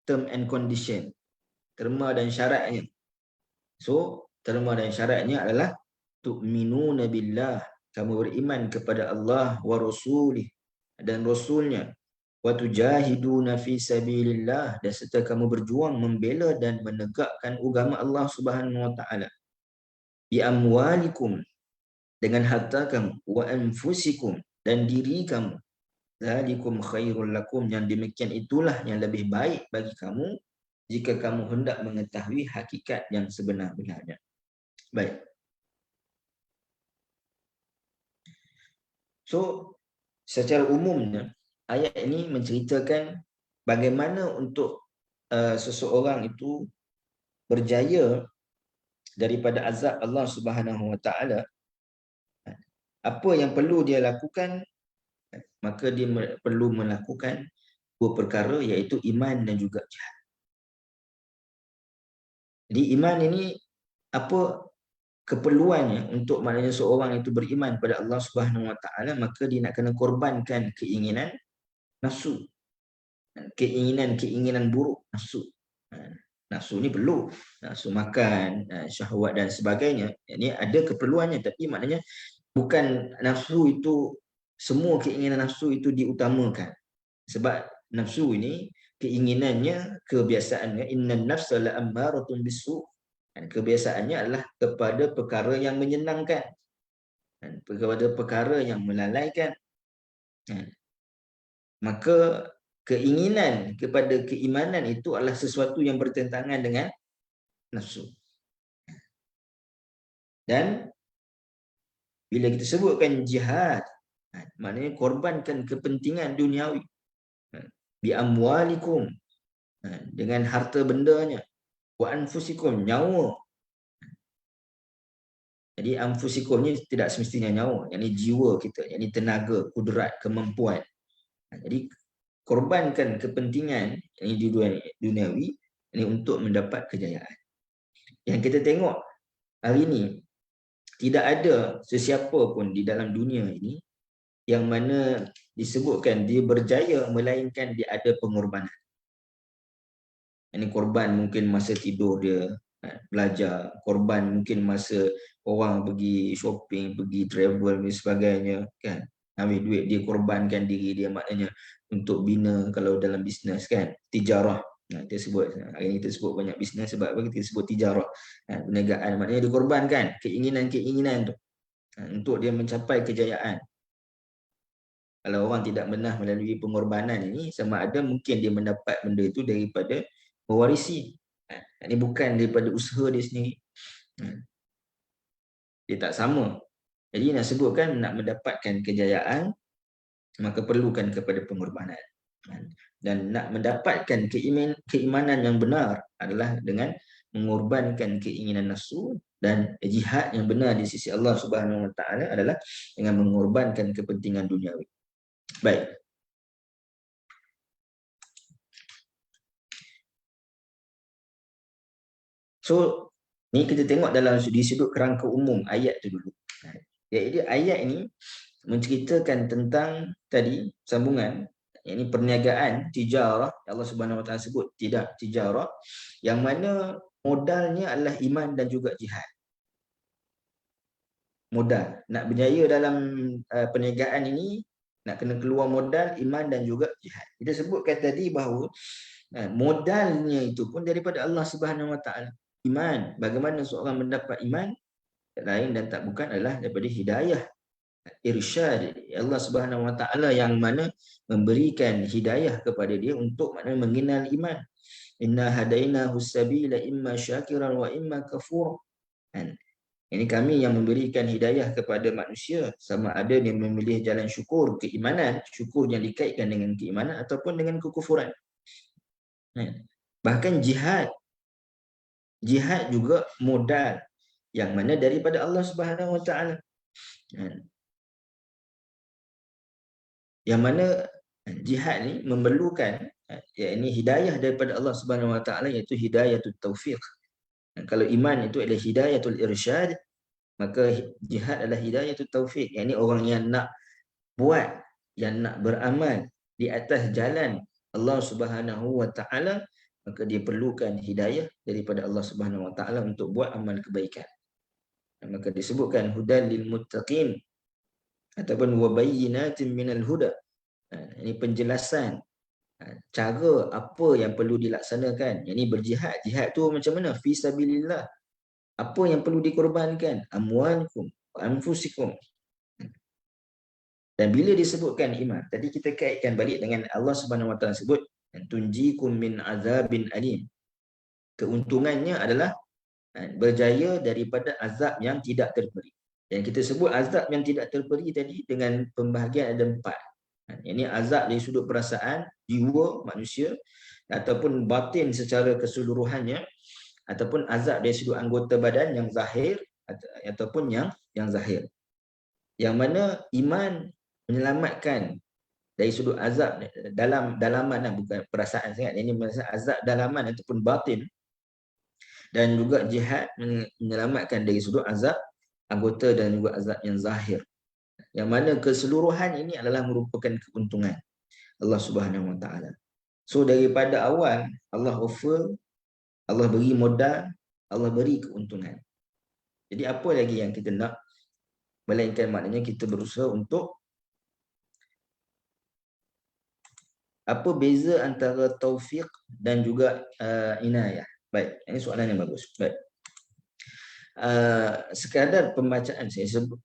term and condition, terma dan syaratnya? So terma dan syaratnya adalah tu'minuna billah, kamu beriman kepada Allah, wa rasulih, dan rasulnya, wa tujahiduna fi sabilillah, dan serta kamu berjuang membela dan menegakkan agama Allah Subhanahu Wa Taala, bi amwalikum, dengan harta kamu, wa anfusikum, dan diri kamu, zalikum khairul lakum, yang demikian itulah yang lebih baik bagi kamu jika kamu hendak mengetahui hakikat yang sebenar-benarnya. Baik. So secara umumnya ayat ini menceritakan bagaimana untuk seseorang itu berjaya daripada azab Allah Subhanahu Wa Taala. Apa yang perlu dia lakukan? Maka dia perlu melakukan dua perkara, iaitu iman dan juga jihad. Jadi iman ini apa keperluannya untuk maknanya seorang itu beriman pada Allah Subhanahu Wa Taala, maka dia nak kena korbankan keinginan nafsu, keinginan buruk nafsu. Nafsu ni perlu, nafsu makan, syahwat dan sebagainya. Ini ada keperluannya, tapi maknanya bukan nafsu itu, semua keinginan nafsu itu diutamakan. Sebab nafsu ini keinginannya, kebiasaannya, innan nafsa la'ammaratun bisu', dan kebiasaannya adalah kepada perkara yang menyenangkan dan kepada perkara yang melalaikan. Maka keinginan kepada keimanan itu adalah sesuatu yang bertentangan dengan nafsu. Dan bila kita sebutkan jihad, maknanya korbankan kepentingan duniawi, bi amwalikum, dengan harta bendanya, wa anfusikum, nyawa. Jadi anfusikum ni tidak semestinya nyawa, yakni jiwa kita, yakni tenaga, kudrat, kemampuan. Jadi korbankan kepentingan ini di duniawi ini untuk mendapat kejayaan. Yang kita tengok hari ini, tidak ada sesiapa pun di dalam dunia ini yang mana disebutkan dia berjaya melainkan dia ada pengorbanan. Ini korban mungkin masa tidur dia belajar, korban mungkin masa orang pergi shopping, pergi travel dan sebagainya, kan. Ambil duit dia, korbankan diri dia, maknanya untuk bina, kalau dalam bisnes kan, tijarah. Kita sebut, hari ini kita sebut banyak bisnes, sebab apa kita sebut tijarah, perniagaan, maknanya dikorbankan keinginan-keinginan tu untuk dia mencapai kejayaan. Kalau orang tidak pernah melalui pengorbanan ini, sama ada mungkin dia mendapat benda itu daripada mewarisi. Ini bukan daripada usaha dia sendiri. Dia tak sama. Jadi nak sebutkan nak mendapatkan kejayaan, maka perlukan kepada pengorbanan. Dan nak mendapatkan keimanan yang benar adalah dengan mengorbankan keinginan nafsu, dan jihad yang benar di sisi Allah Subhanahu Wa Taala adalah dengan mengorbankan kepentingan duniawi. Baik. So, ni kita tengok dalam di sudut kerangka umum ayat tu dulu. Jadi ayat ini menceritakan tentang tadi sambungan, yakni perniagaan, tijarah. Allah Subhanahu Wa Taala sebut tidak tijarah, yang mana modalnya adalah iman dan juga jihad. Modal nak berjaya dalam perniagaan ini, nak kena keluar modal, iman dan juga jihad. Kita sebutkan tadi bahawa modalnya itu pun daripada Allah Subhanahu Wa Taala. Iman, bagaimana seorang mendapat iman, tak lain dan tak bukan adalah daripada hidayah, irsyad Allah Subhanahu Wa Taala, yang mana memberikan hidayah kepada dia untuk maknanya mengenal iman. Inna hadainahu sabila imma syakiran wa imma kafur. Ini kami yang memberikan hidayah kepada manusia, sama ada dia memilih jalan syukur, keimanan, syukur yang dikaitkan dengan keimanan ataupun dengan kekufuran. Bahkan jihad juga modal yang mana daripada Allah Subhanahu Wa Taala. Yang mana jihad ni memerlukan yakni hidayah daripada Allah Subhanahu Wa Taala, iaitu hidayatut taufiq. Kalau iman itu adalah hidayatul irsyad, maka jihad adalah hidayatul taufiq, yakni orang yang nak buat, yang nak beramal di atas jalan Allah Subhanahu Wa Taala, maka dia perlukan hidayah daripada Allah Subhanahu Wa Taala untuk buat amal kebaikan. Maka disebutkan hudal lil muttaqin ataupun wabayyinatin minal huda. Ini penjelasan cara apa yang perlu dilaksanakan. Yang ini berjihad. Jihad tu macam mana? Fi sabilillah. Apa yang perlu dikorbankan? Amwalkum wa anfusikum. Dan bila disebutkan iman, tadi kita kaitkan balik dengan Allah Subhanahu Wa Taala sebut tunjikum min azabin alim. Keuntungannya adalah berjaya daripada azab yang tidak terperi. Dan kita sebut azab yang tidak terperi tadi dengan pembahagian ada 4. Ini azab dari sudut perasaan, jiwa manusia, ataupun batin secara keseluruhannya, ataupun azab dari sudut anggota badan yang zahir ataupun yang zahir. Yang mana iman menyelamatkan dari sudut azab dalaman, bukan perasaan sangat. Ini azab dalaman ataupun batin. Dan juga jihad menyelamatkan dari sudut azab anggota dan juga azab yang zahir. Yang mana keseluruhan ini adalah merupakan keuntungan Allah Subhanahu Wa Taala. So daripada awal Allah offer, Allah beri modal, Allah beri keuntungan. Jadi apa lagi yang kita nak? Melainkan maknanya kita berusaha untuk apa beza antara taufik dan juga inayah. Baik, ini soalan yang bagus. Baik. Sekadar pembacaan saya sebut,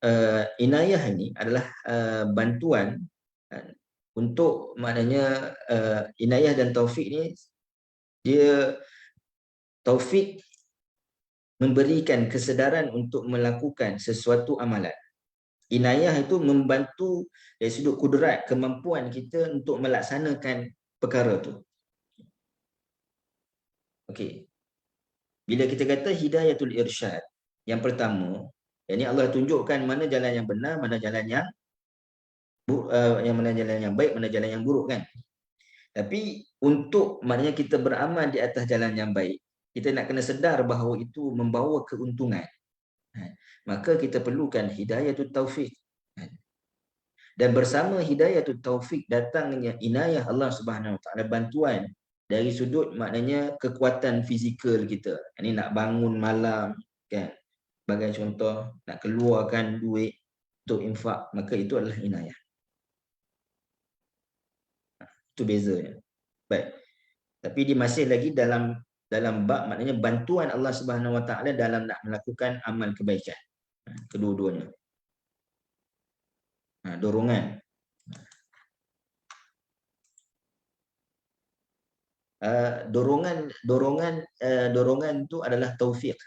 inayah ini adalah bantuan untuk maknanya inayah dan taufik ni, dia taufik memberikan kesedaran untuk melakukan sesuatu amalan. Inayah itu membantu dari sudut kudrat, kemampuan kita untuk melaksanakan perkara tu. Okey. Bila kita kata hidayatul irsyad, yang pertama, ini Allah tunjukkan mana jalan yang benar, mana jalan yang mana jalan yang baik, mana jalan yang buruk kan. Tapi untuk maknanya kita beramal di atas jalan yang baik, kita nak kena sedar bahawa itu membawa keuntungan. Maka kita perlukan hidayatul taufik. Dan bersama hidayatul taufik datangnya inayah Allah Subhanahu Wa Taala, bantuan dari sudut maknanya kekuatan fizikal kita. Ini nak bangun malam kan, sebagai contoh, nak keluarkan duit untuk infak, maka itu adalah inayah. Itu bezanya. Baik. Tapi dia masih lagi dalam bab maknanya bantuan Allah Subhanahu Wa Taala dalam nak melakukan amal kebaikan. Kedua-duanya. Dorongan. Dorongan itu adalah taufik.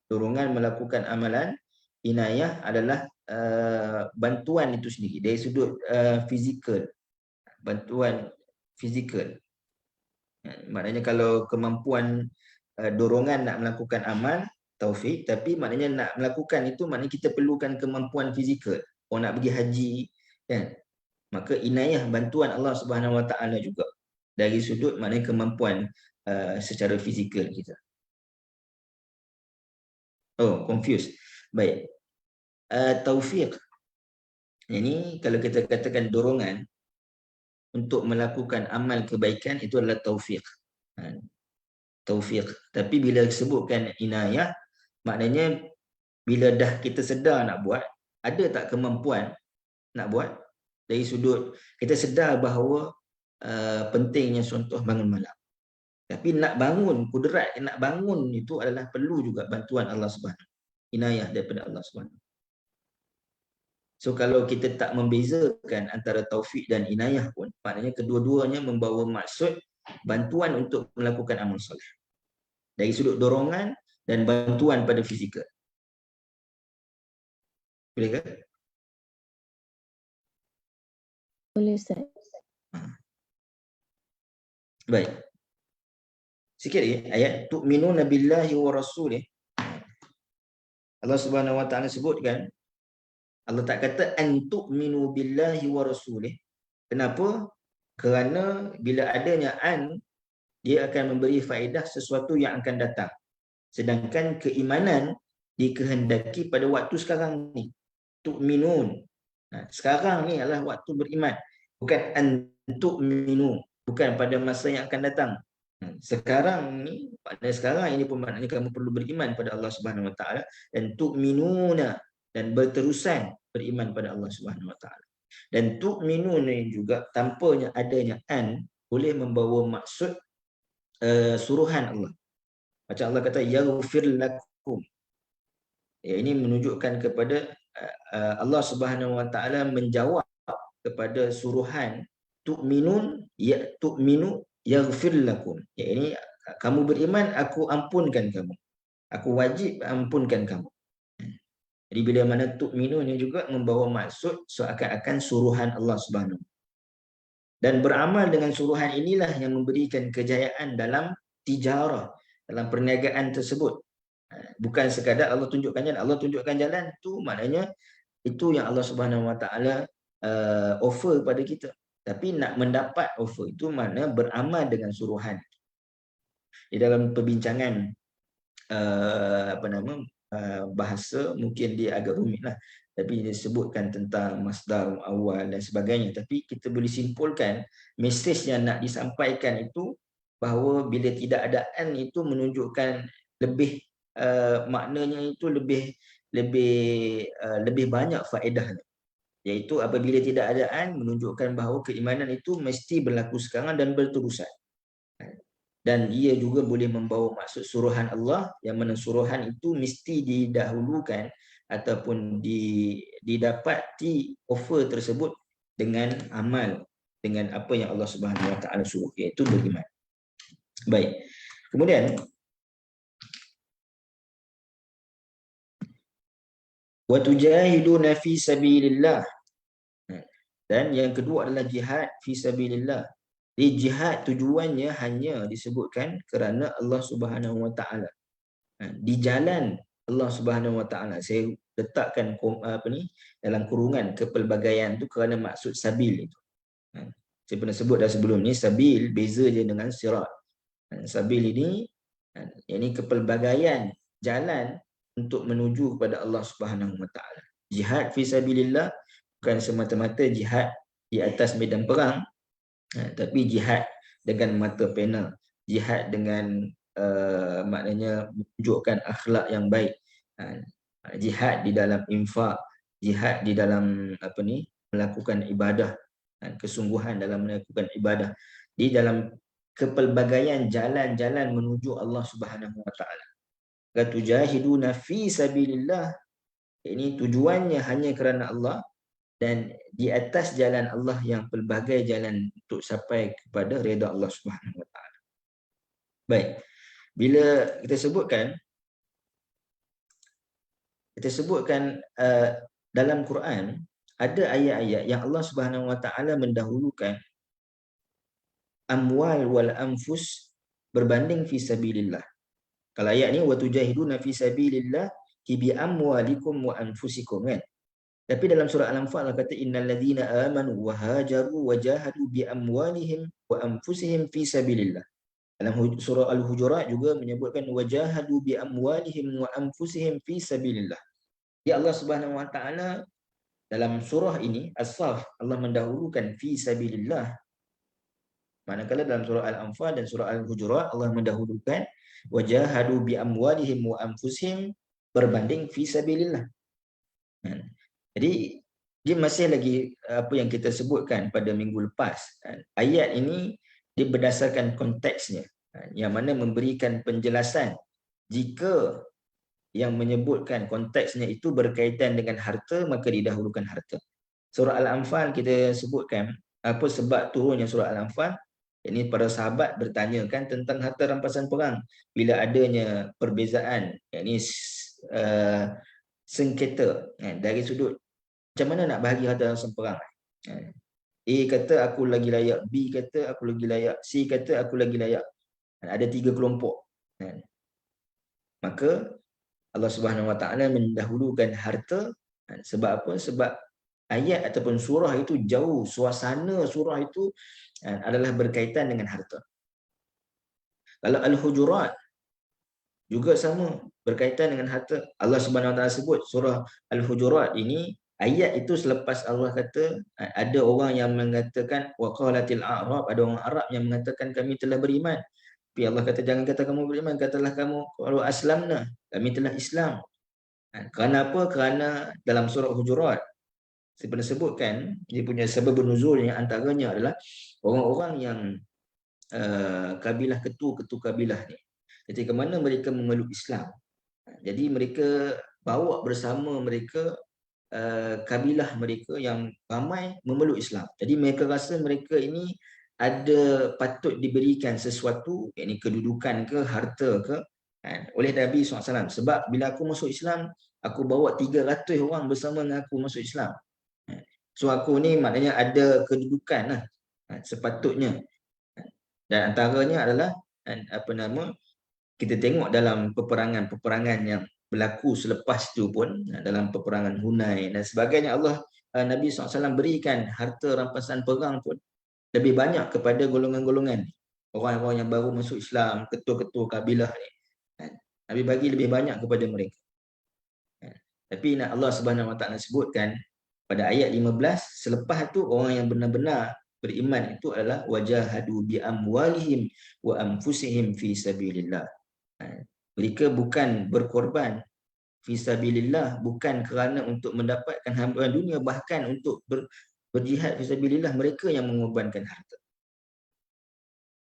Dorongan melakukan amalan inayah adalah bantuan itu sendiri dari sudut fizikal, bantuan fizikal. Maknanya kalau kemampuan dorongan nak melakukan amal taufik, tapi maknanya nak melakukan itu maknanya kita perlukan kemampuan fizikal. Orang nak pergi haji kan, maka inayah bantuan Allah Subhanahu Wa Taala juga dari sudut maknanya kemampuan secara fizikal kita. Oh, confused. Baik. Taufik. Ini kalau kita katakan dorongan untuk melakukan amal kebaikan itu adalah taufik. Taufik. Tapi bila disebutkan inayah, maknanya bila dah kita sedar nak buat, ada tak kemampuan nak buat? Dari sudut kita sedar bahawa pentingnya contoh bangun malam. Tapi nak bangun, kudrat nak bangun itu adalah perlu juga bantuan Allah Subhanahu. Inayah daripada Allah Subhanahu. So kalau kita tak membezakan antara taufik dan inayah pun, maknanya kedua-duanya membawa maksud bantuan untuk melakukan amal soleh. Dari sudut dorongan dan bantuan pada fizikal. Boleh ke? Boleh, Ustaz. Baik. Sikit lagi ayat tu'minuna billahi wa rasulih. Allah Subhanahu Wa Taala sebutkan, Allah tak kata an tu'minu billahi wa rasulih. Kenapa? Kerana bila adanya an, dia akan memberi faedah sesuatu yang akan datang. Sedangkan keimanan dikehendaki pada waktu sekarang ni. Tu'minun. Sekarang ni adalah waktu beriman. Bukan an tu'minu. Bukan pada masa yang akan datang. Sekarang ni, pada sekarang ini pun maknanya kamu perlu beriman pada Allah Subhanahu Wa Taala dan tu'minuna, dan berterusan beriman pada Allah Subhanahu Wa Taala. Dan tu'minuna juga tanpanya adanya an boleh membawa maksud suruhan Allah. Macam Allah kata yaghfir lakum. Ya, ini menunjukkan kepada Allah Subhanahu Wa Taala menjawab kepada suruhan tu'minun ya tu'minu yaghfir lakum. Ya, ini kamu beriman, aku ampunkan kamu. Aku wajib ampunkan kamu. Jadi bila mana tu'minu ini juga membawa maksud seakan-akan suruhan Allah Subhanahu. Dan beramal dengan suruhan inilah yang memberikan kejayaan dalam tijarah, dalam perniagaan tersebut. Bukan sekadar Allah tunjukkan jalan. Allah tunjukkan jalan tu maknanya itu yang Allah Subhanahu Wa Taala offer pada kita. Tapi nak mendapat offer itu makna beramal dengan suruhan. Di dalam perbincangan bahasa mungkin dia agak rumit lah, tapi dia sebutkan tentang masdar awal dan sebagainya. Tapi kita boleh simpulkan mesej yang nak disampaikan itu bahawa bila tidak ada an itu menunjukkan lebih maknanya itu lebih banyak faedahnya. Iaitu apabila tidak ada an menunjukkan bahawa keimanan itu mesti berlaku sekarang dan berterusan. Dan ia juga boleh membawa maksud suruhan Allah, yang mana suruhan itu mesti didahulukan ataupun didapati offer tersebut dengan amal, dengan apa yang Allah Subhanahu Wa Taala suruh, iaitu beriman. Baik. Kemudian wa tujahiduna fi sabilillah. Dan yang kedua adalah jihad fi sabilillah. Di jihad tujuannya hanya disebutkan kerana Allah Subhanahu Wa Taala. Di jalan Allah Subhanahu Wa Taala. Saya letakkan dalam kurungan kepelbagaian tu kerana maksud sabil itu. Saya pernah sebut dah sebelum ni, sabil beza je dengan sirat. Sabil ini kepelbagaian jalan untuk menuju kepada Allah Subhanahu Wa Taala. Jihad fi sabilillah bukan semata-mata jihad di atas medan perang, tapi jihad dengan mata pena, jihad dengan maknanya menunjukkan akhlak yang baik, jihad di dalam infak, jihad di dalam melakukan ibadah, kesungguhan dalam melakukan ibadah, di dalam kepelbagaian jalan-jalan menuju Allah Subhanahu Wa Taala. Gatujahiduna fi sabilillah, ini tujuannya hanya kerana Allah dan di atas jalan Allah yang pelbagai jalan untuk sampai kepada redha Allah Subhanahu Wa Taala. Baik. Bila kita sebutkan kita sebutkan dalam Quran ada ayat-ayat yang Allah Subhanahu Wa Taala mendahulukan amwal wal anfus berbanding fi sabilillah. Kalau ayat ni watujahiduna fi sabilillah bi amwalikum wa anfusikum kan. Tapi dalam surah Al-Anfal Allah kata innal ladzina amanu wa hajaru wa jahadu bi amwalihim wa anfusihim fi sabilillah. Dalam surah Al-Hujurat juga menyebutkan wajahadu bi amwalihim wa anfusihim fi sabilillah. Ya Allah Subhanahu Wa Taala dalam surah ini As-Saff Allah mendahulukan fi sabilillah. Manakala dalam surah Al-Anfal dan surah Al-Hujurat Allah mendahulukan wajahadu bi amwalihim wa anfusihim berbanding fi sabilillah. Jadi dia masih lagi apa yang kita sebutkan pada minggu lepas. Ayat ini dia berdasarkan konteksnya, yang mana memberikan penjelasan jika yang menyebutkan konteksnya itu berkaitan dengan harta, maka didahulukan harta. Surah Al-Anfal kita sebutkan apa sebab turunnya surah Al-Anfal. Ini para sahabat bertanyakan tentang harta rampasan perang bila adanya perbezaan, yakni sengketa dari sudut macam mana nak bahagi harta rampasan perang. A kata aku lagi layak, B kata aku lagi layak, C kata aku lagi layak. Ada 3 kelompok. Maka Allah Subhanahu Wa Taala mendahulukan harta. Sebab apa? Sebab ayat ataupun surah itu jauh, suasana surah itu adalah berkaitan dengan harta. Kalau Al-Hujurat juga sama, berkaitan dengan harta. Allah Subhanahu Wa Taala sebut surah Al-Hujurat ini, ayat itu selepas Allah kata ada orang yang mengatakan waqalatil a'rab, ada orang Arab yang mengatakan kami telah beriman. Tapi Allah kata jangan kata kamu beriman, katalah kamu kalau aslamna, kami telah Islam. Kerana apa? Kerana dalam surah Hujurat saya pernah sebutkan dia punya sebab nuzul yang antaranya adalah orang-orang yang kabilah ketu kabilah ni. Ketika mana mereka memeluk Islam. Jadi mereka bawa bersama mereka kabilah mereka yang ramai memeluk Islam. Jadi mereka rasa mereka ini ada patut diberikan sesuatu, yakni kedudukan ke harta ke oleh Nabi SAW. Sebab bila aku masuk Islam, aku bawa 300 orang bersama dengan aku masuk Islam. So aku ni maknanya ada kedudukan lah, sepatutnya. Dan antaranya adalah kita tengok dalam peperangan yang berlaku selepas itu pun, dalam peperangan Hunain dan sebagainya, Nabi SAW berikan harta rampasan perang pun lebih banyak kepada golongan-golongan orang-orang yang baru masuk Islam, ketua-ketua kabilah ni. Nabi bagi lebih banyak kepada mereka. Tapi Allah Subhanahu Wa Taala sebutkan pada ayat 15, selepas itu orang yang benar-benar beriman itu adalah wajahadu bi amwalihim wa anfusihim fi sabilillah. Mereka bukan berkorban fi sabilillah, bukan kerana untuk mendapatkan hamba dunia, bahkan untuk berjihad fi sabilillah mereka yang mengorbankan harta.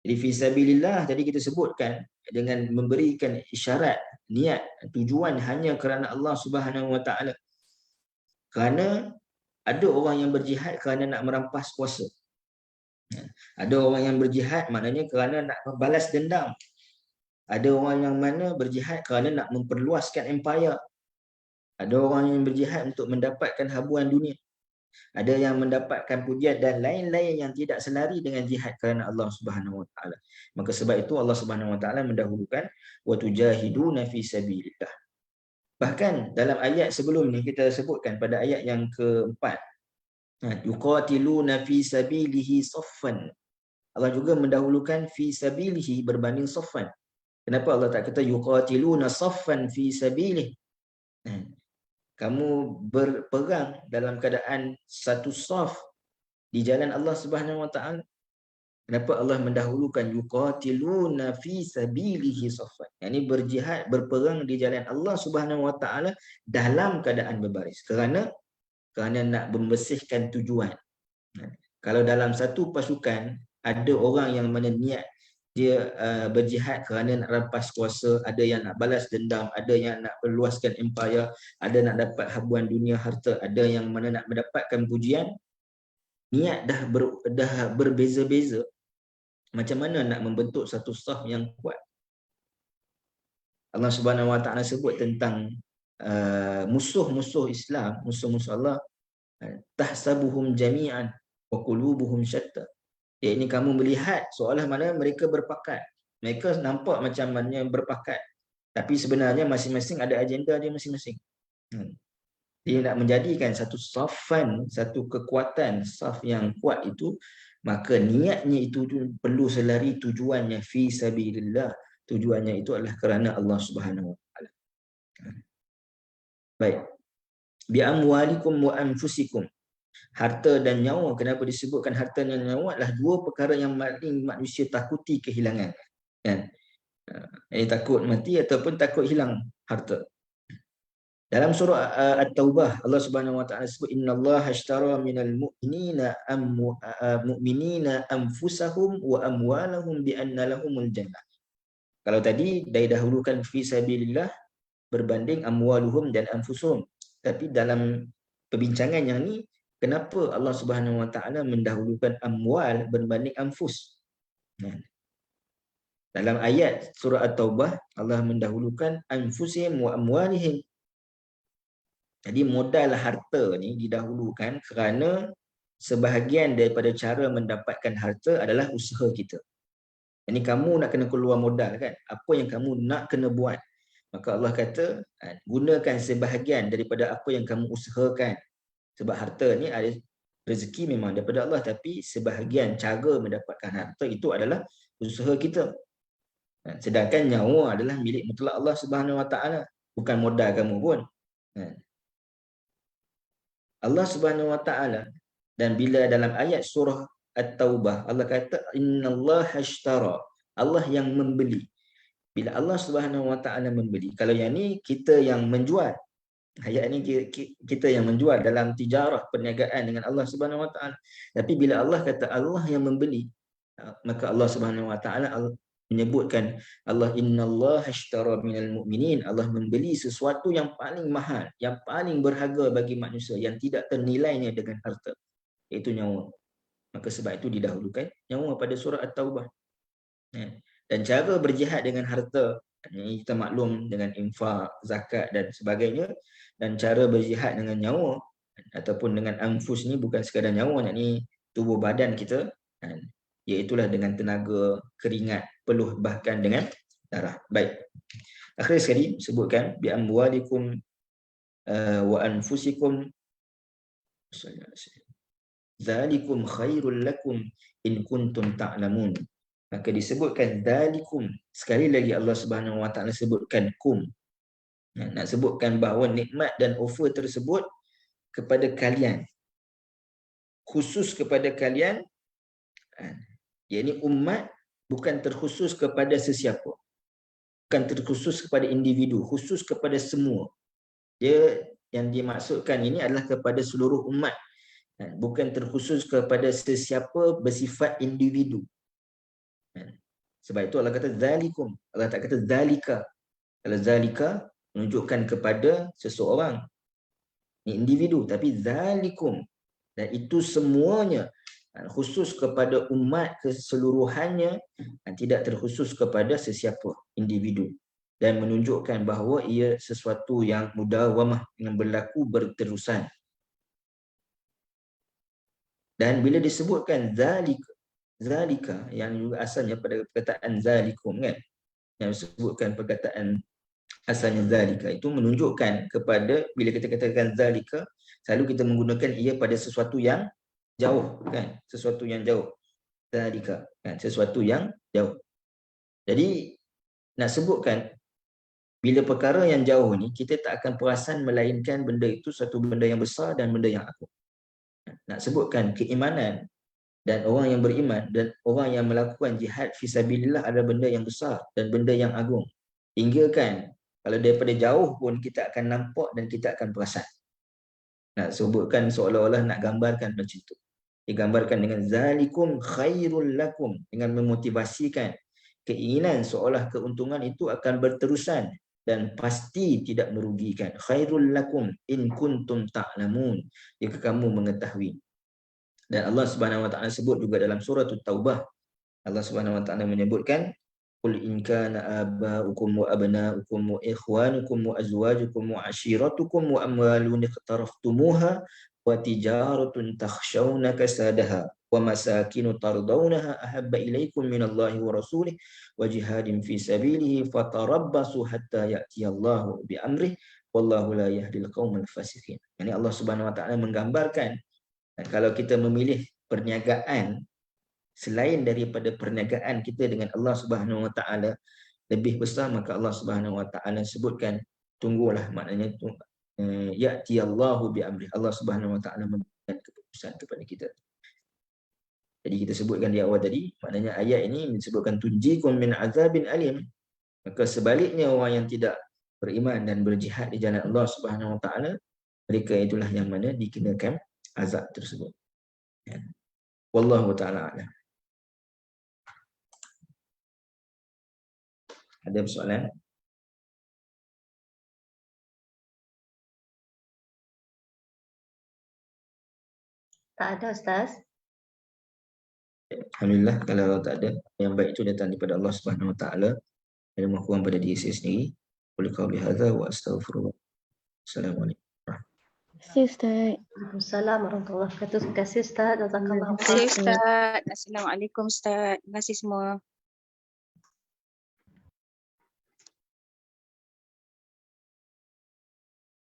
Jadi fi sabilillah tadi kita sebutkan dengan memberikan isyarat niat tujuan hanya kerana Allah Subhanahu Wa Taala. Kerana ada orang yang berjihad kerana nak merampas kuasa. Ada orang yang berjihad maknanya kerana nak balas dendam. Ada orang yang mana berjihad kerana nak memperluaskan empayar. Ada orang yang berjihad untuk mendapatkan habuan dunia. Ada yang mendapatkan pujian dan lain-lain yang tidak selari dengan jihad kerana Allah Subhanahu Wa Taala. Maka sebab itu Allah Subhanahu Wa Taala mendahulukan wa tujahiduna fi sabilillah. Bahkan dalam ayat sebelum ni kita sebutkan pada ayat yang keempat, yuqatiluna fi sabilihi saffan. Allah juga mendahulukan fi sabilihi berbanding saffan. Kenapa Allah tak kata yuqatiluna saffan fi sabilihi? Kamu berperang dalam keadaan satu saf di jalan Allah Subhanahu Wa Taala. Kenapa Allah mendahulukan yuqatiluna fi sabilihi saffan? Yani berjihad, berperang di jalan Allah Subhanahu Wa Taala dalam keadaan berbaris. Kerana nak membersihkan tujuan. Kalau dalam satu pasukan ada orang yang mana niat dia berjihad kerana nak rampas kuasa, ada yang nak balas dendam, ada yang nak perluaskan empayar, ada nak dapat habuan dunia harta, ada yang mana nak mendapatkan pujian, niat dah berbeza-beza. Macam mana nak membentuk satu saf yang kuat? Allah Subhanahu Wa Taala sebut tentang musuh-musuh Islam, musuh-musuh Allah, tahsabuhum jami'an wa qulubuhum syatta. Ini kamu melihat seolah mana mereka berpakat. Mereka nampak macam mana berpakat, tapi sebenarnya masing-masing ada agenda dia masing-masing. Dia nak menjadikan satu safan, satu kekuatan, saf yang kuat itu, maka niatnya itu perlu selari tujuannya fi sabilillah. Tujuannya itu adalah kerana Allah Subhanahu wa taala. Baik. Bi amwalikum wa anfusikum. Harta dan nyawa, kenapa disebutkan harta dan nyawa, adalah dua perkara yang paling manusia takuti kehilangan. Kan? Takut mati ataupun takut hilang harta. Dalam surah At-Taubah, Allah Subhanahu wa taala sebut innallaha ashtara minal mu'minina anfusahum wa amwalahum bi anna lahumul jannah. Kalau tadi didahulukan fi sabilillah berbanding amwaluhum dan anfusuhum. Tapi dalam perbincangan yang ni, kenapa Allah Subhanahu wa taala mendahulukan amwal berbanding anfus? Dalam ayat surah At-Taubah, Allah mendahulukan anfusihim wa amwalihim. Jadi modal harta ni didahulukan kerana sebahagian daripada cara mendapatkan harta adalah usaha kita. Jadi kamu nak kena keluar modal kan? Apa yang kamu nak kena buat? Maka Allah kata, gunakan sebahagian daripada apa yang kamu usahakan. Sebab harta ni ada rezeki memang daripada Allah, tapi sebahagian cara mendapatkan harta itu adalah usaha kita. Sedangkan nyawa adalah milik mutlak Allah Subhanahu wa taala, bukan modal kamu pun. Allah Subhanahu wa taala, dan bila dalam ayat surah At-Taubah Allah kata innallaha ashtara, Allah yang membeli. Bila Allah Subhanahu wa taala membeli, kalau yang ni kita yang menjual. Ayat ni kita yang menjual dalam tijarah, perniagaan dengan Allah Subhanahu wa taala. Tapi bila Allah kata Allah yang membeli, maka Allah Subhanahu wa taala menyebutkan Allah innallaha ashtara minal mu'minin, Allah membeli sesuatu yang paling mahal, yang paling berharga bagi manusia, yang tidak ternilainya dengan harta, iaitu nyawa. Maka sebab itu didahulukan nyawa pada surah At-Taubah. Dan cara berjihad dengan harta, ini kita maklum dengan infak, zakat dan sebagainya. Dan cara berjihad dengan nyawa ataupun dengan anfus ni bukan sekadar nyawa, ni tubuh badan kita, iaitulah dengan tenaga, keringat, peluh, bahkan dengan darah. Baik. Akhir sekali sebutkan bi amwalikum wa anfusikum zalikum khairul lakum in kuntum ta'lamun. Maka disebutkan zalikum, sekali lagi Allah Subhanahu wa taala sebutkan kum. Nak sebutkan bahawa nikmat dan offer tersebut kepada kalian, khusus kepada kalian, yakni umat, bukan terkhusus kepada sesiapa, bukan terkhusus kepada individu, khusus kepada semua. Yang dimaksudkan ini adalah kepada seluruh umat, bukan terkhusus kepada sesiapa bersifat individu. Sebab itu Allah kata zalikum, Allah tak kata zalika. Kalau zalika menunjukkan kepada seseorang, ini individu, tapi zalikum, dan itu semuanya khusus kepada umat keseluruhannya, tidak terkhusus kepada sesiapa individu, dan menunjukkan bahawa ia sesuatu yang mudawamah, yang berlaku berterusan. Dan bila disebutkan zalika yang juga asalnya pada perkataan zalikum kan, yang disebutkan perkataan asalnya zalika, itu menunjukkan kepada, bila kita katakan zalika, selalu kita menggunakan ia pada sesuatu yang jauh kan, sesuatu yang jauh. Zalika kan, sesuatu yang jauh. Jadi nak sebutkan bila perkara yang jauh ni, kita tak akan perasan melainkan benda itu satu benda yang besar dan benda yang agung. Nak sebutkan keimanan dan orang yang beriman dan orang yang melakukan jihad fisabilillah adalah benda yang besar dan benda yang agung. Hingga kan kalau daripada jauh pun kita akan nampak dan kita akan perasan. Nak sebutkan seolah-olah nak gambarkan macam itu. Digambarkan dengan zalikum khairul lakum, dengan memotivasikan keinginan seolah keuntungan itu akan berterusan dan pasti tidak merugikan. Khairul lakum in kuntum ta'lamun, jika kamu mengetahui. Dan Allah Subhanahu wa taala sebut juga dalam surah At-Taubah, Allah Subhanahu wa taala menyebutkan Qul in kana aba'ukum wa abna'ukum wa ikhwanukum wa azwajukum wa ashiratukum wa amwalun iqtaraftumuha wa tijaratun takhshawna kasadaha wa masakinu tardawnaha ahabba ilaikum minallahi wa rasulih wa jihadin fi sabilihi fatarabbasu hatta ya'tiyallahu bi amrih wallahu la yahdil qaumal fasiqin. Yani Allah Subhanahu wa taala menggambarkan kalau kita memilih perniagaan selain daripada perniagaan kita dengan Allah Subhanahu Wa Taala lebih besar, maka Allah Subhanahu Wa Taala sebutkan tunggulah, maknanya ya'ti Allahu bi amri, Allah Subhanahu Wa Taala memberikan keputusan kepada kita. Jadi kita sebutkan di awal tadi, maknanya ayat ini disebutkan tunjikum min azabin alim. Maka sebaliknya orang yang tidak beriman dan berjihad di jalan Allah Subhanahu Wa Taala, mereka itulah yang mana dikenakan azab tersebut. Wallahu ta'ala a'lam. Ada persoalan? Tak ada, Ustaz. Alhamdulillah, kalau tak ada, yang baik itu datang daripada Allah Subhanahu Wa Taala. Ada mohon kurang pada diri saya sendiri. Qul qawli hadza wa astaghfirullah. Assalamualaikum. Terima kasih Ustaz. Waalaikumsalam warahmatullahi wabarakatuh. Terima kasih, Ustaz. Jazakallah Terima khair. kasih. Ustaz. Assalamualaikum Ustaz. Terima kasih semua.